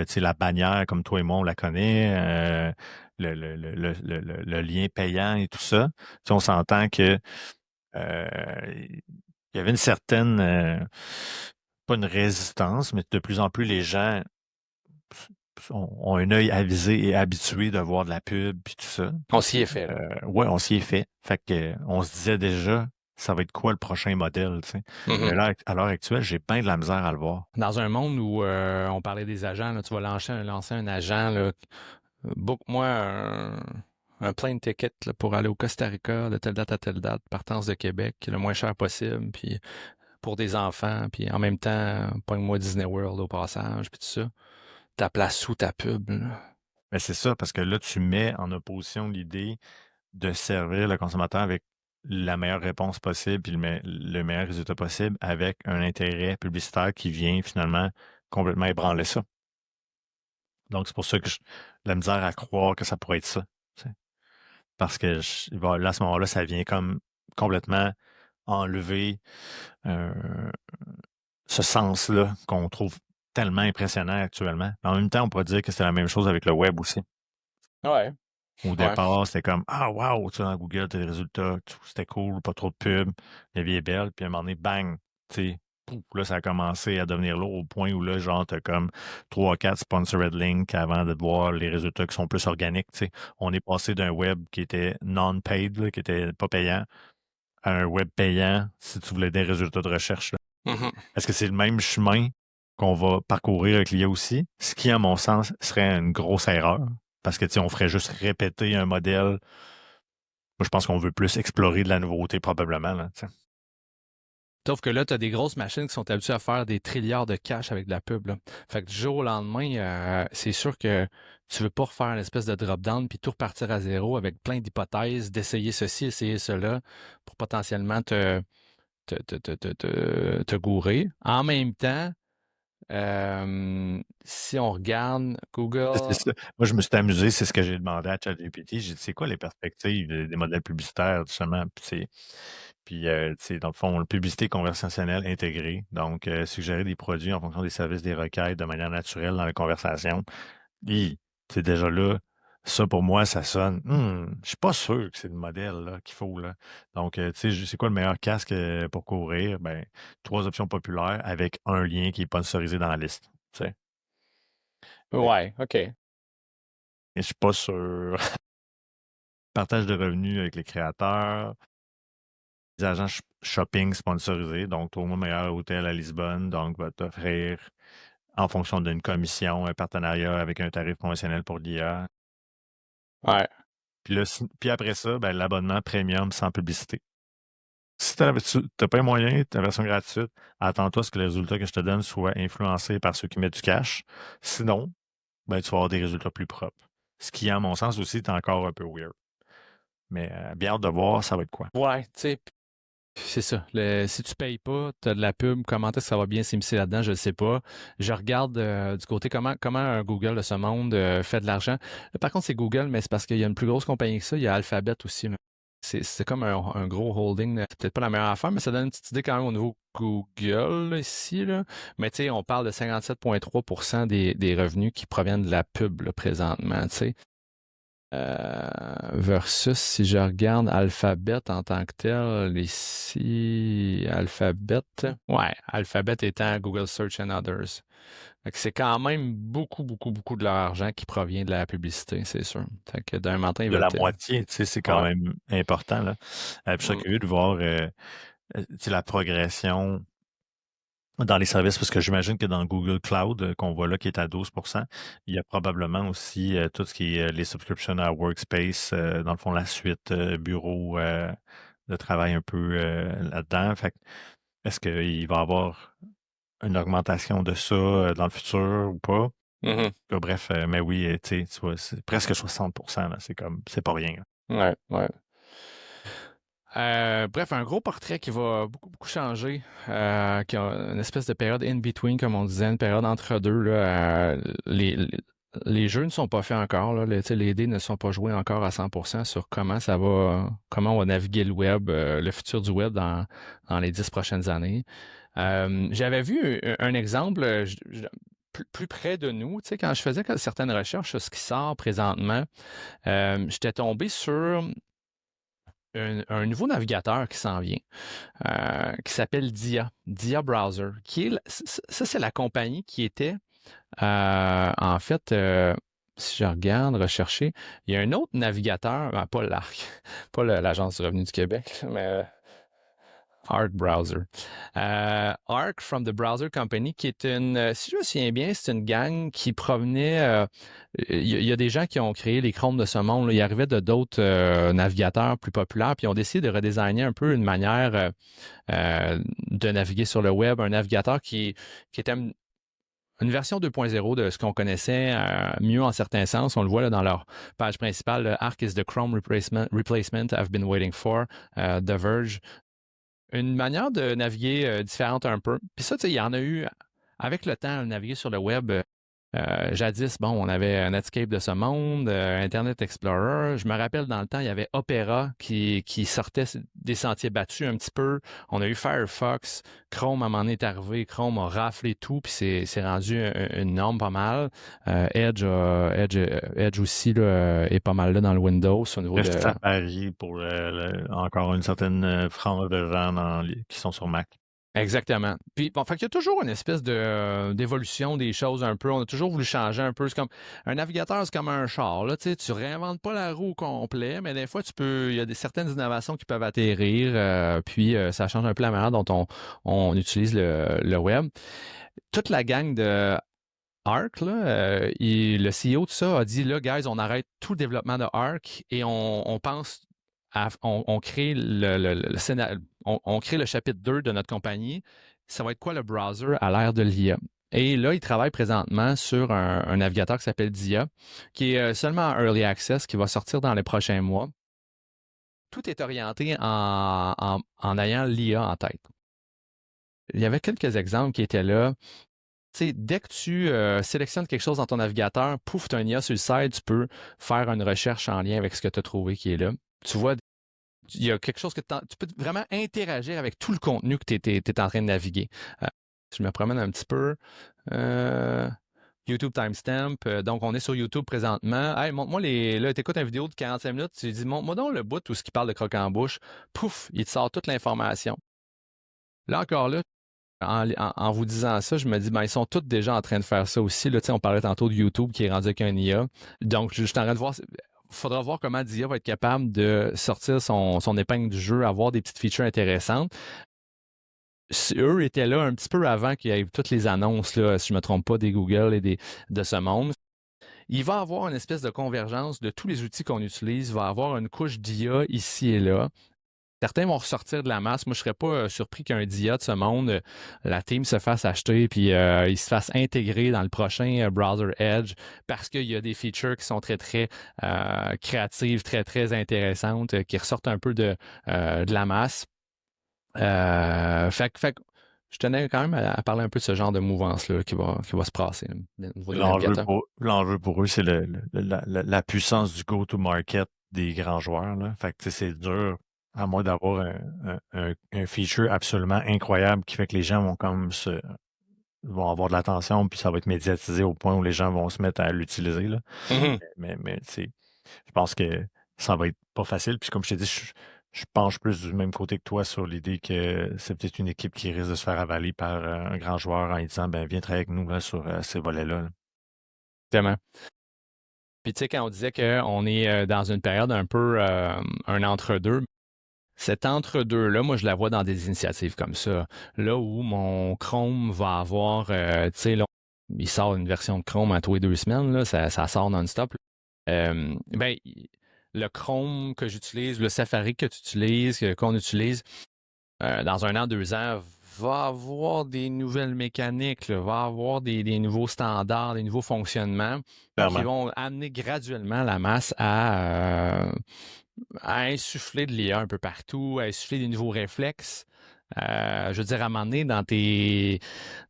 Tu sais, la bannière, comme toi et moi, on la connaît, le lien payant et tout ça. Tu sais, on s'entend que il y avait une certaine, pas une résistance, mais de plus en plus les gens ont un œil avisé et habitué de voir de la pub puis tout ça. On s'y est fait, là. Ouais, on s'y est fait. Fait que on se disait déjà, ça va être quoi le prochain modèle, tu sais. Mais Mhm. là, à l'heure actuelle, j'ai bien de la misère à le voir. Dans un monde où on parlait des agents, là, tu vas lancer un agent, là, book-moi un plane ticket là, pour aller au Costa Rica de telle date à telle date, partance de Québec, le moins cher possible, puis pour des enfants, puis en même temps, pogne-moi Disney World au passage, puis tout ça. Ta place sous ta pub, là. Mais c'est ça, parce que là, tu mets en opposition l'idée de servir le consommateur avec la meilleure réponse possible puis le meilleur résultat possible avec un intérêt publicitaire qui vient finalement complètement ébranler ça. Donc, c'est pour ça que j'ai la misère à croire que ça pourrait être ça. Tu sais. Parce que là, à ce moment-là, ça vient comme complètement enlever euh, ce sens-là qu'on trouve tellement impressionnant actuellement. Mais en même temps, on pourrait dire que c'est la même chose avec le web aussi. Ouais. Au Ouais. départ, c'était comme ah wow, tu sais, dans Google, t'as des résultats, c'était cool, pas trop de pub, la vie est belle, puis à un moment donné, bang, tu sais, pouf, là, ça a commencé à devenir lourd au point où là, genre, t'as comme 3 4 sponsored links avant de voir les résultats qui sont plus organiques, tu sais. On est passé d'un web qui était non-paid, là, qui était pas payant, à un web payant si tu voulais des résultats de recherche, là. Mhm. Est-ce que c'est le même chemin qu'on va parcourir avec l'IA aussi? Ce qui, à mon sens, serait une grosse erreur. Parce que, tu sais, on ferait juste répéter un modèle. Moi, je pense qu'on veut plus explorer de la nouveauté, probablement, là, tu sais. Sauf que là, tu as des grosses machines qui sont habituées à faire des trilliards de cash avec de la pub, là. Fait que du jour au lendemain, c'est sûr que tu veux pas refaire l'espèce de drop-down puis tout repartir à zéro avec plein d'hypothèses, d'essayer ceci, essayer cela pour potentiellement te gourer. En même temps, si on regarde C'est Google, ça. Moi, je me suis amusé, c'est ce que j'ai demandé à ChatGPT. J'ai dit, c'est quoi les perspectives des modèles publicitaires, justement? Tu sais, dans le fond, publicité conversationnelle intégrée. Donc, suggérer des produits en fonction des services des requêtes de manière naturelle dans la conversation. Et, c'est déjà là, ça pour moi, ça sonne. Je suis pas sûr que c'est le modèle là, qu'il faut. Là. Donc, tu sais, c'est quoi le meilleur casque pour courir? Ben, 3 options populaires avec un lien qui est sponsorisé dans la liste. Tu sais. ouais, OK. Et je suis pas sûr. Partage de revenus avec les créateurs, des agents shopping sponsorisés. Donc, au moins meilleur hôtel à Lisbonne, donc va t'offrir en fonction d'une commission, un partenariat avec un tarif promotionnel pour l'IA. Ouais. Puis, là, puis après ça, ben, l'abonnement premium sans publicité. Si tu n'as pas les moyens, ta version gratuite, attends-toi à ce que les résultats que je te donne soient influencés par ceux qui mettent du cash. Sinon, ben, tu vas avoir des résultats plus propres. Ce qui, à mon sens aussi, est encore un peu weird. Mais bien hâte de voir, ça va être quoi. Ouais, tu sais, c'est ça. Si tu payes pas, tu as de la pub, comment est-ce que ça va bien s'immiscer là-dedans, je ne sais pas. Je regarde du côté comment un Google de ce monde fait de l'argent. Par contre, c'est Google, mais c'est parce qu'il y a une plus grosse compagnie que ça. Il y a Alphabet aussi, là. C'est comme un gros holding. C'est peut-être pas la meilleure affaire, mais ça donne une petite idée quand même au niveau Google là, ici. Là. Mais tu sais, on parle de 57,3% des revenus qui proviennent de la pub là, présentement. Tu sais. Versus si je regarde Alphabet en tant que tel, ici, Alphabet. Ouais, Alphabet étant Google Search and Others. Fait que c'est quand même beaucoup, beaucoup, beaucoup de leur argent qui provient de la publicité, c'est sûr. Fait que d'un matin, ils De veulent. la moitié, tu sais, c'est quand Ouais. même important. Là. Puis je serais Mm. curieux de voir tu sais, la progression dans les services, parce que j'imagine que dans Google Cloud, qu'on voit là, qui est à 12%, il y a probablement aussi tout ce qui est les subscriptions à Workspace, dans le fond, la suite bureau de travail un peu là-dedans. Fait que, est-ce qu'il va y avoir une augmentation de ça dans le futur ou pas? Mhm. Bref, mais oui, tu vois, c'est presque 60%, là, c'est comme, c'est pas rien. Là. Ouais, ouais. Bref, un gros portrait qui va beaucoup, beaucoup changer, qui a une espèce de période in-between, comme on disait, une période entre deux. Là, les jeux ne sont pas faits encore, là. Les dés ne sont pas joués encore à 100% sur comment on va naviguer le web, le futur du web dans les 10 prochaines années. J'avais vu un exemple plus près de nous, quand je faisais certaines recherches sur ce qui sort présentement, j'étais tombé sur un nouveau navigateur qui s'en vient, qui s'appelle Dia Browser, ça c'est la compagnie qui était, en fait, si je regarde, rechercher, il y a un autre navigateur, pas l'ARC, pas l'Agence du revenu du Québec, mais Arc Browser. Arc from the Browser Company, qui est si je me souviens bien, c'est une gang qui provenait. Il y a des gens qui ont créé les Chrome de ce monde. Là. Ils arrivaient de d'autres navigateurs plus populaires, puis ils ont décidé de redesigner un peu une manière de naviguer sur le web, un navigateur qui était une version 2.0 de ce qu'on connaissait, mieux en certains sens. On le voit là, dans leur page principale. Arc is the Chrome replacement I've been waiting for, The Verge. Une manière de naviguer différente un peu. Puis ça, tu sais, il y en a eu avec le temps, naviguer sur le web. Jadis, bon, on avait Netscape de ce monde, Internet Explorer. Je me rappelle dans le temps, il y avait Opera qui sortait des sentiers battus un petit peu. On a eu Firefox. Chrome, à un moment donné, est arrivé. Chrome a raflé tout, puis c'est rendu une norme pas mal. Edge aussi là, est pas mal là dans le Windows au niveau Reste de... Safari pour encore une certaine frange de gens qui sont sur Mac. Exactement. Puis, bon, fait qu'il y a toujours une espèce d'évolution des choses un peu. On a toujours voulu changer un peu. C'est comme un navigateur, c'est comme un char. Là, tu réinventes pas la roue au complet, mais des fois, il y a certaines innovations qui peuvent atterrir. Puis, ça change un peu la manière dont on utilise le web. Toute la gang de Arc, là, le CEO de ça a dit, là, guys, on arrête tout le développement de Arc et on pense on crée on crée le chapitre 2 de notre compagnie. Ça va être quoi le browser à l'ère de l'IA? Et là, il travaille présentement sur un navigateur qui s'appelle Dia, qui est seulement en Early Access, qui va sortir dans les prochains mois. Tout est orienté en ayant l'IA en tête. Il y avait quelques exemples qui étaient là. Tu sais, dès que tu sélectionnes quelque chose dans ton navigateur, pouf, tu as une IA sur le site, tu peux faire une recherche en lien avec ce que tu as trouvé qui est là. Tu vois, il y a quelque chose que tu peux vraiment interagir avec tout le contenu que tu es en train de naviguer. Je me promène un petit peu. YouTube timestamp. Donc, on est sur YouTube présentement. Hey, montre-moi là, tu écoutes une vidéo de 45 minutes, tu dis, montre-moi donc le bout où ce qui parle de croque en bouche. Pouf, il te sort toute l'information. Là, encore là, en vous disant ça, je me dis, ben, ils sont tous déjà en train de faire ça aussi. Là, on parlait tantôt de YouTube qui est rendu avec un IA. Donc, je suis en train de voir. Il faudra voir comment Dia va être capable de sortir son épingle du jeu, avoir des petites features intéressantes. Eux étaient là un petit peu avant qu'il y ait toutes les annonces, là, si je ne me trompe pas, des Google et de ce monde. Il va y avoir une espèce de convergence de tous les outils qu'on utilise. Il va y avoir une couche d'IA ici et là. Certains vont ressortir de la masse. Moi, je ne serais pas surpris qu'un DIA de ce monde, la team se fasse acheter puis il se fasse intégrer dans le prochain browser Edge parce qu'il y a des features qui sont très, très créatives, très, très intéressantes, qui ressortent un peu de la masse. Fait je tenais quand même à parler un peu de ce genre de mouvance-là qui va se passer. L'enjeu pour eux, c'est la puissance du go-to-market des grands joueurs. Là. Fait que c'est dur, à moins d'avoir un feature absolument incroyable qui fait que les gens vont avoir de l'attention, puis ça va être médiatisé au point où les gens vont se mettre à l'utiliser. Là. Mm-hmm. Mais je pense que ça va être pas facile. Puis comme je t'ai dit, je penche plus du même côté que toi sur l'idée que c'est peut-être une équipe qui risque de se faire avaler par un grand joueur en lui disant ben viens travailler avec nous là, sur ces volets-là. Exactement. Puis tu sais, quand on disait qu'on est dans une période un peu un entre-deux, cet entre-deux-là, moi, je la vois dans des initiatives comme ça. Là où mon Chrome va avoir, tu sais, là, il sort une version de Chrome à tous les 2 semaines, là, ça sort non-stop. Ben, le Chrome que j'utilise, le Safari que tu utilises, qu'on utilise, dans 1 an, 2 ans, va avoir des nouvelles mécaniques, là, va avoir des nouveaux standards, des nouveaux fonctionnements qui vont amener graduellement la masse à insuffler de l'IA un peu partout, à insuffler des nouveaux réflexes. Je veux dire, à un moment donné,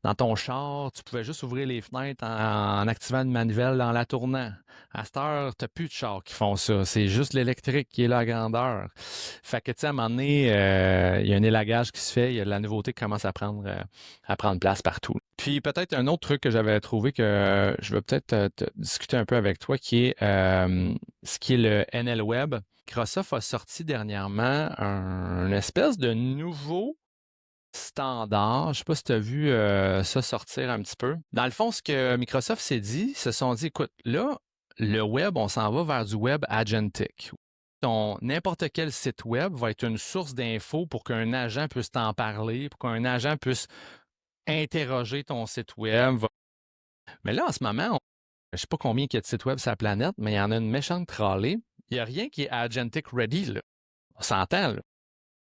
dans ton char, tu pouvais juste ouvrir les fenêtres en activant une manivelle en la tournant. À cette heure, tu n'as plus de chars qui font ça. C'est juste l'électrique qui est là à grandeur. Fait que, tu sais, à un moment donné, il y a un élagage qui se fait, il y a de la nouveauté qui commence à prendre place partout. Puis peut-être un autre truc que j'avais trouvé que je veux peut-être te discuter un peu avec toi, qui est ce qui est le NL Web. Microsoft a sorti dernièrement une espèce de nouveau standard. Je ne sais pas si tu as vu ça sortir un petit peu. Dans le fond, ce que Microsoft s'est dit, ils se sont dit, écoute, là, le web, on s'en va vers du web agentic. N'importe quel site web va être une source d'infos pour qu'un agent puisse t'en parler, pour qu'un agent puisse interroger ton site web. Mais là, en ce moment, je ne sais pas combien il y a de sites web sur la planète, mais il y en a une méchante trolley. Il n'y a rien qui est agentic ready, là. On s'entend, là.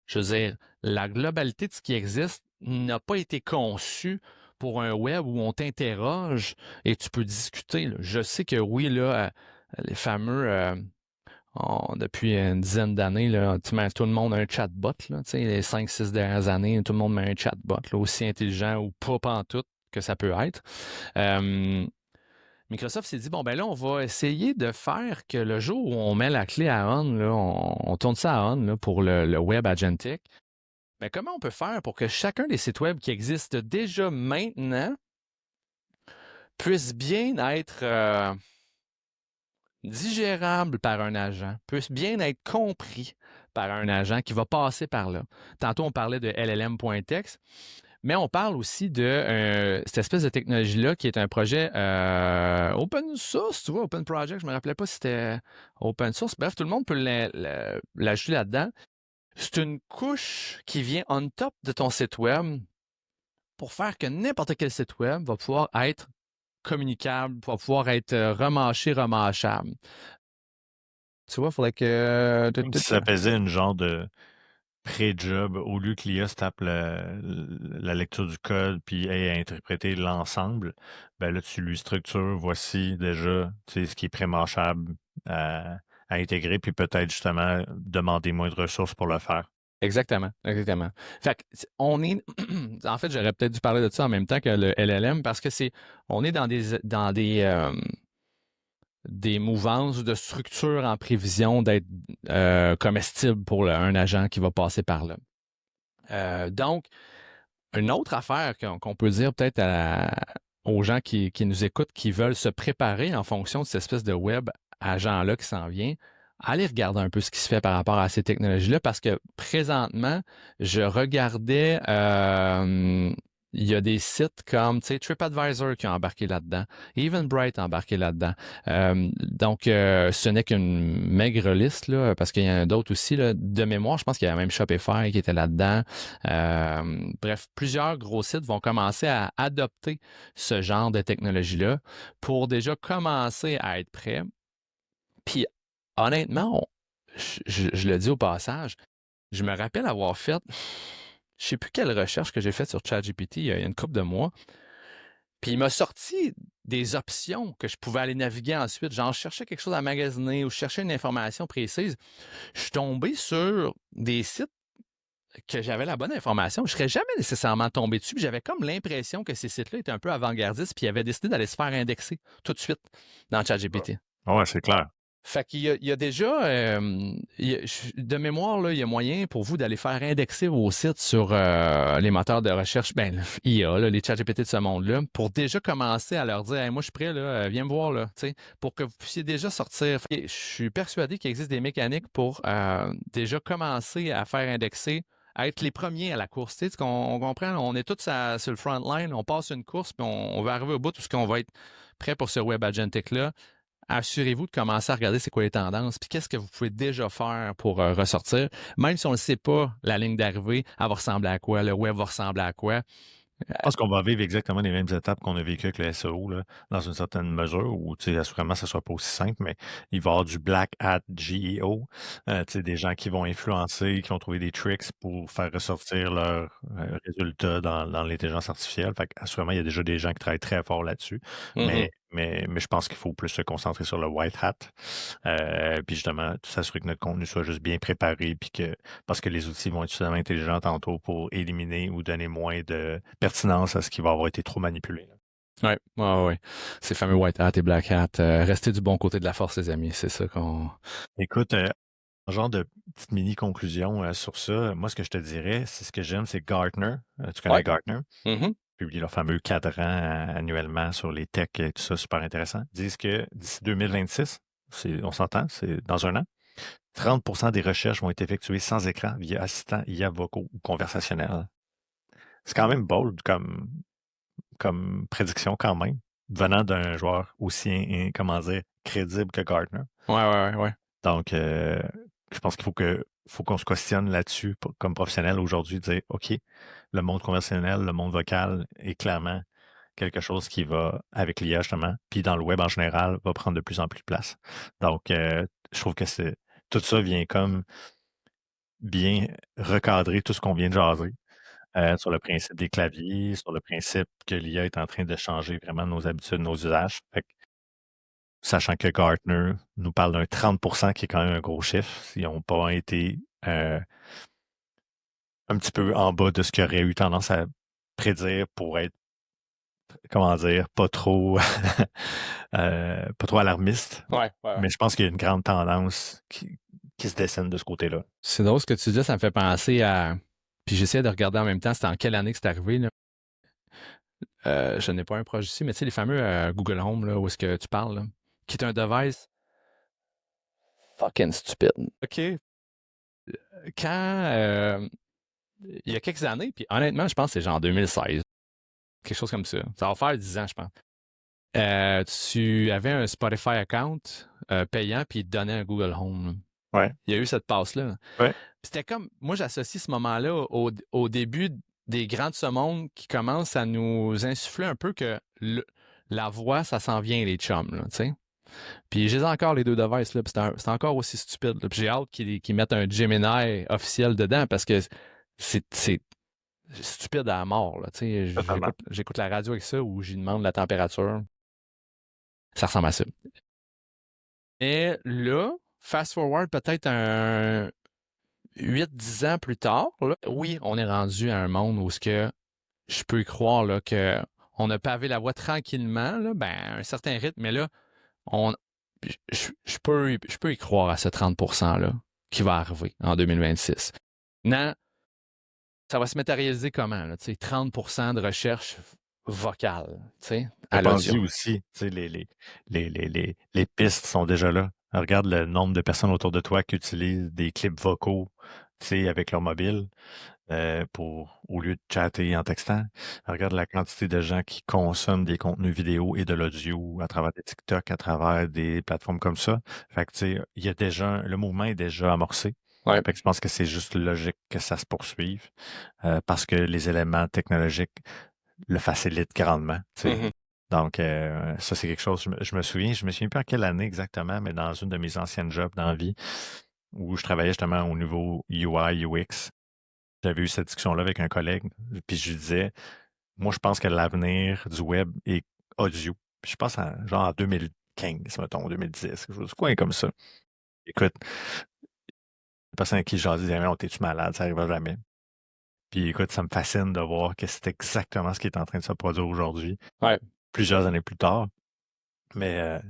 Je veux dire, la globalité de ce qui existe n'a pas été conçue pour un web où on t'interroge et tu peux discuter, là. Je sais que oui, là, les fameux, depuis une dizaine d'années, là, tout le monde a un chatbot, là, les 5-6 dernières années, tout le monde met un chatbot, là, aussi intelligent ou pas pantoute que ça peut être. Microsoft s'est dit, bon, ben là, on va essayer de faire que le jour où on met la clé à on, là, on tourne ça à on là, pour le web agentic. Mais comment on peut faire pour que chacun des sites web qui existent déjà maintenant puisse bien être digérable par un agent, puisse bien être compris par un agent qui va passer par là. Tantôt, on parlait de LLM.txt. Mais on parle aussi de cette espèce de technologie-là qui est un projet open source, tu vois, open project, je ne me rappelais pas si c'était open source. Bref, tout le monde peut l'ajouter là-dedans. C'est une couche qui vient on top de ton site web pour faire que n'importe quel site web va pouvoir être communicable, va pouvoir être remâchable. Tu vois, il faudrait que... Comme si ça faisait une genre de pré-job, au lieu que l'IA se tape la lecture du code puis ait à interpréter l'ensemble, ben là, tu lui structures, voici déjà ce qui est pré-mâchable à intégrer, puis peut-être justement demander moins de ressources pour le faire. Exactement. Fait que on est, en fait, j'aurais peut-être dû parler de ça en même temps que le LLM parce que on est dans des mouvances de structure en prévision d'être comestible pour un agent qui va passer par là. Donc, une autre affaire qu'on peut dire peut-être aux gens qui nous écoutent, qui veulent se préparer en fonction de cette espèce de web agent-là qui s'en vient, allez regarder un peu ce qui se fait par rapport à ces technologies-là, parce que présentement, je regardais, il y a des sites comme TripAdvisor qui ont embarqué là-dedans, Eventbrite a embarqué là-dedans. Donc, ce n'est qu'une maigre liste, là, parce qu'il y en a d'autres aussi. Là, de mémoire, je pense qu'il y a même Shopify qui était là-dedans. Bref, plusieurs gros sites vont commencer à adopter ce genre de technologie-là pour déjà commencer à être prêts. Puis, honnêtement, je le dis au passage, je me rappelle avoir fait, je sais plus quelle recherche que j'ai faite sur ChatGPT il y a une couple de mois, puis il m'a sorti des options que je pouvais aller naviguer ensuite. Genre, je cherchais quelque chose à magasiner ou je cherchais une information précise. Je suis tombé sur des sites que j'avais la bonne information. Je ne serais jamais nécessairement tombé dessus. J'avais comme l'impression que ces sites-là étaient un peu avant-gardistes, puis ils avaient décidé d'aller se faire indexer tout de suite dans ChatGPT. Ouais, c'est clair. Fait qu'il y a déjà, de mémoire, là, il y a moyen pour vous d'aller faire indexer vos sites sur les moteurs de recherche, IA, là, les ChatGPT de ce monde-là, pour déjà commencer à leur dire hey, moi, je suis prêt, là, viens me voir, là, pour que vous puissiez déjà sortir. Je suis persuadé qu'il existe des mécaniques pour déjà commencer à faire indexer, à être les premiers à la course. On comprend, on est tous sur le front line, on passe une course, puis on va arriver au bout, tout ce qu'on va être prêt pour ce web agentic-là. Assurez-vous de commencer à regarder c'est quoi les tendances, puis qu'est-ce que vous pouvez déjà faire pour ressortir. Même si on ne sait pas, la ligne d'arrivée, elle va ressembler à quoi, le web va ressembler à quoi. Je pense qu'on va vivre exactement les mêmes étapes qu'on a vécues avec le SEO, là, dans une certaine mesure, où assurément, ça ne sera pas aussi simple, mais il va y avoir du Black Hat GEO, des gens qui vont influencer, qui vont trouver des tricks pour faire ressortir leurs résultats dans l'intelligence artificielle. Fait assurément, il y a déjà des gens qui travaillent très fort là-dessus. Mais Mais je pense qu'il faut plus se concentrer sur le white hat. Puis justement, s'assurer que notre contenu soit juste bien préparé, parce que les outils vont être suffisamment intelligents tantôt pour éliminer ou donner moins de pertinence à ce qui va avoir été trop manipulé. Ouais, ouais, ouais. Ces fameux white hat et black hat. Restez du bon côté de la force, les amis. C'est ça qu'on. Écoute, un genre de petite mini conclusion sur ça. Moi, ce que je te dirais, c'est ce que j'aime, c'est Gartner. Tu connais Ouais. Gartner? Mhm. Publie leur fameux cadran annuellement sur les techs et tout ça, super intéressant. Ils disent que d'ici 2026, on s'entend, c'est dans un an, 30% des recherches vont être effectuées sans écran via assistants IA vocaux ou conversationnels. C'est quand même bold comme prédiction quand même, venant d'un joueur aussi, comment dire, crédible que Gartner. Ouais. Donc, je pense qu'il faut qu'on se questionne là-dessus comme professionnel aujourd'hui, dire, OK, le monde conversationnel, le monde vocal est clairement quelque chose qui va, avec l'IA justement, puis dans le web en général, va prendre de plus en plus de place. Donc, je trouve que tout ça vient comme bien recadrer tout ce qu'on vient de jaser sur le principe des claviers, sur le principe que l'IA est en train de changer vraiment nos habitudes, nos usages. Fait que, sachant que Gartner nous parle d'un 30% qui est quand même un gros chiffre, s'ils n'ont pas été un petit peu en bas de ce qu'ils auraient eu tendance à prédire pour être, comment dire, pas trop, pas trop alarmiste. Ouais. Mais je pense qu'il y a une grande tendance qui se dessine de ce côté-là. C'est drôle ce que tu dis, ça me fait penser à. Puis j'essaie de regarder en même temps, c'était en quelle année que c'est arrivé, là. Je n'ai pas un proche ici, mais tu sais, les fameux Google Home, là, où est-ce que tu parles, là, qui est un device fucking stupide. OK. Quand, il y a quelques années, puis honnêtement, je pense que c'est genre 2016, quelque chose comme ça. Ça va faire 10 ans, je pense. Tu avais un Spotify account payant, puis il te donnait un Google Home. Ouais. Il y a eu cette passe-là. Ouais. C'était comme, moi j'associe ce moment-là au début des grands de ce monde qui commencent à nous insuffler un peu que la voix, ça s'en vient, les chums, là, tu sais. Puis j'ai encore les deux devices, là, puis c'est encore aussi stupide. Là. Puis j'ai hâte qu'ils mettent un Gemini officiel dedans parce que c'est stupide à mort, là, tu sais. J'écoute la radio avec ça où j'y demande la température. Ça ressemble à ça. Et là, fast forward peut-être un 8-10 ans plus tard, là, oui, on est rendu à un monde où ce que je peux y croire là, que on a pavé la voie tranquillement, là, ben, à un certain rythme, mais là, je peux y croire à ce 30%-là qui va arriver en 2026. Non, ça va se matérialiser comment? Là, 30% de recherche vocale à Pense-y l'audio. aussi, les pistes sont déjà là. Regarde le nombre de personnes autour de toi qui utilisent des clips vocaux avec leur mobile au lieu de chatter en textant. Regarde la quantité de gens qui consomment des contenus vidéo et de l'audio à travers des TikTok, à travers des plateformes comme ça. Fait que, il y a déjà, le mouvement est déjà amorcé. Ouais. Fait que je pense que c'est juste logique que ça se poursuive parce que les éléments technologiques le facilitent grandement. Mhm. Donc, ça, c'est quelque chose, je me souviens pas en quelle année exactement, mais dans une de mes anciennes jobs dans la vie, où je travaillais justement au niveau UI, UX, j'avais eu cette discussion-là avec un collègue, puis je lui disais, moi, je pense que l'avenir du web est audio. Puis je pense genre en 2015, mettons, 2010, quelque chose quoi comme ça. Écoute, la personne à qui je disais, on t'es-tu malade, ça n'arrivera jamais. Puis écoute, ça me fascine de voir que c'est exactement ce qui est en train de se produire aujourd'hui, Ouais. plusieurs années plus tard. Mais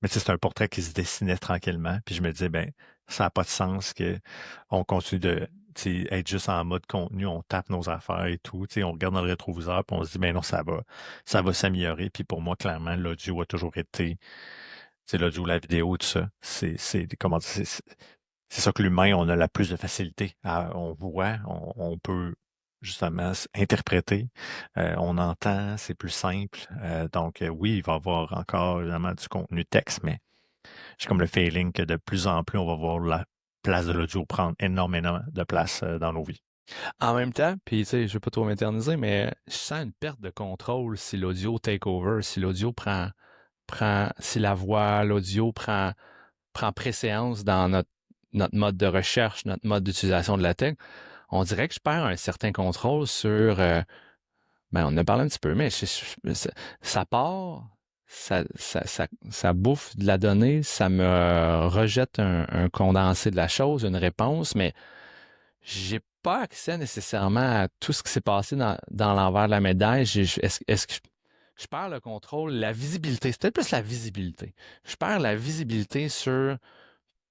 c'est un portrait qui se dessinait tranquillement. Puis je me disais, ben, ça n'a pas de sens qu'on continue de être juste en mode contenu, on tape nos affaires et tout. On regarde dans le rétroviseur, puis on se dit, ben non, ça va s'améliorer. Puis pour moi, clairement, l'audio a toujours été, l'audio, la vidéo, tout ça. Comment dire, c'est ça que l'humain, on a la plus de facilité. On voit, on peut justement interpréter, on entend, c'est plus simple. Donc oui, il va y avoir encore évidemment du contenu texte, mais j'ai comme le feeling que de plus en plus, on va voir la place de l'audio prendre énormément de place dans nos vies. En même temps, puis tu sais, je veux pas trop m'éterniser, mais je sens une perte de contrôle si l'audio take over, si l'audio si la voix, l'audio prend préséance dans notre mode de recherche, notre mode d'utilisation de la tech. On dirait que je perds un certain contrôle sur, ben on en a parlé un petit peu, mais ça part, ça bouffe de la donnée, ça me rejette un condensé de la chose, une réponse, mais j'ai pas accès nécessairement à tout ce qui s'est passé dans l'envers de la médaille. Est-ce que je perds le contrôle, la visibilité? C'est peut-être plus la visibilité. Je perds la visibilité sur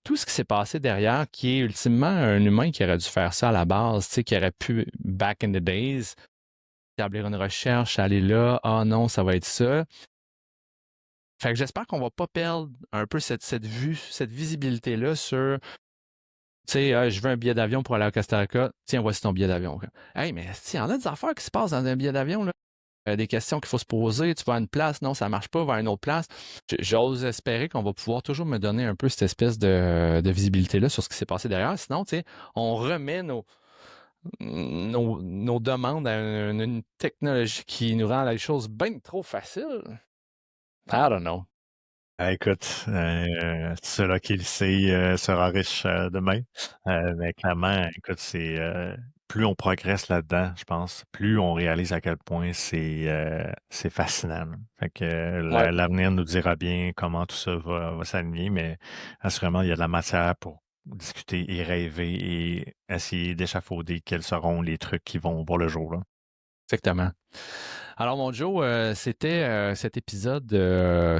tout ce qui s'est passé derrière, qui est ultimement un humain qui aurait dû faire ça à la base, tu sais, qui aurait pu, back in the days, établir une recherche, aller là, ah non, ça va être ça. Fait que j'espère qu'on va pas perdre un peu cette vue, cette visibilité-là sur, tu sais, je veux un billet d'avion pour aller à Costa Rica, tiens, voici ton billet d'avion. Hey, mais il y en a des affaires qui se passent dans un billet d'avion, là. Des questions qu'il faut se poser, tu vas à une place, non, ça marche pas, va à une autre place. J'ose espérer qu'on va pouvoir toujours me donner un peu cette espèce de visibilité-là sur ce qui s'est passé derrière. Sinon, tu sais, on remet nos demandes à une technologie qui nous rend les choses bien trop faciles. I don't know. Écoute, celui qui le sait sera riche demain. Mais clairement, écoute, plus on progresse là-dedans, je pense, plus on réalise à quel point c'est fascinant. Là. Fait que Ouais. l'avenir nous dira bien comment tout ça va s'aligner, mais assurément, il y a de la matière pour discuter et rêver et essayer d'échafauder quels seront les trucs qui vont voir le jour. Là. Exactement. Alors, mon Joe, c'était cet épisode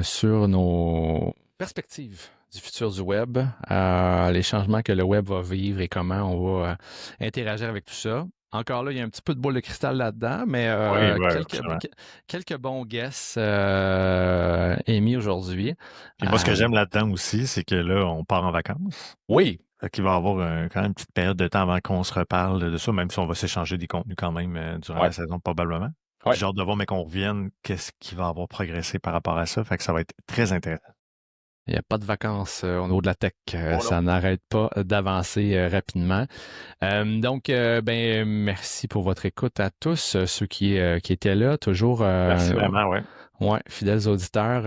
sur nos perspectives du futur du web, les changements que le web va vivre et comment on va interagir avec tout ça. Encore là, il y a un petit peu de boule de cristal là-dedans, mais Oui, absolument. quelques bons guesses émis aujourd'hui. Puis moi, ce que j'aime là-dedans aussi, c'est que là, on part en vacances. Oui, Fait qu'il va y avoir quand même une petite période de temps avant qu'on se reparle de ça, même si on va s'échanger des contenus quand même durant ouais, la saison, probablement. ouais. Puis j'ai hâte de voir, mais qu'on revienne, qu'est-ce qui va avoir progressé par rapport à ça. Fait que ça va être très intéressant. Il n'y a pas de vacances au niveau de la tech. Oh Ça non. n'arrête pas d'avancer rapidement. Donc, merci pour votre écoute à tous, ceux qui étaient là, toujours Merci vraiment, ouais. ouais, fidèles auditeurs.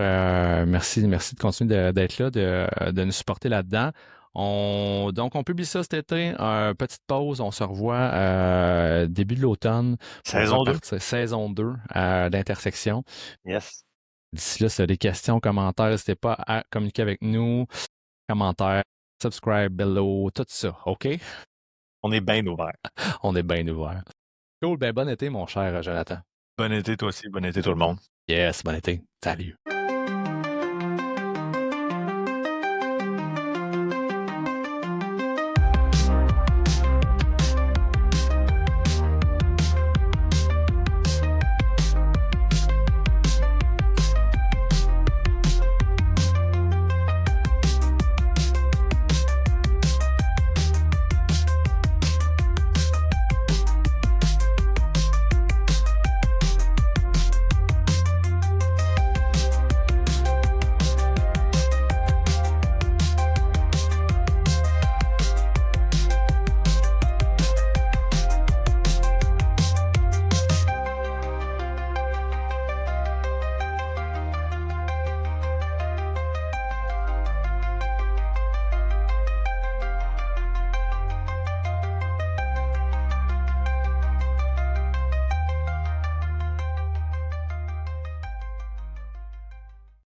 Merci de continuer d'être là, de nous supporter là-dedans. Donc, on publie ça cet été. Petite pause, on se revoit début de l'automne pour Saison 2. repartir saison 2 d'Intersection. Yes. D'ici là, si vous avez des questions, commentaires, n'hésitez pas à communiquer avec nous. Commentaires, subscribe below, tout ça, OK? On est bien ouvert. On est bien ouverts. Cool, ben bon été, mon cher Jonathan. Bon été, toi aussi. Bon été, tout le monde. Yes, bon été. Salut.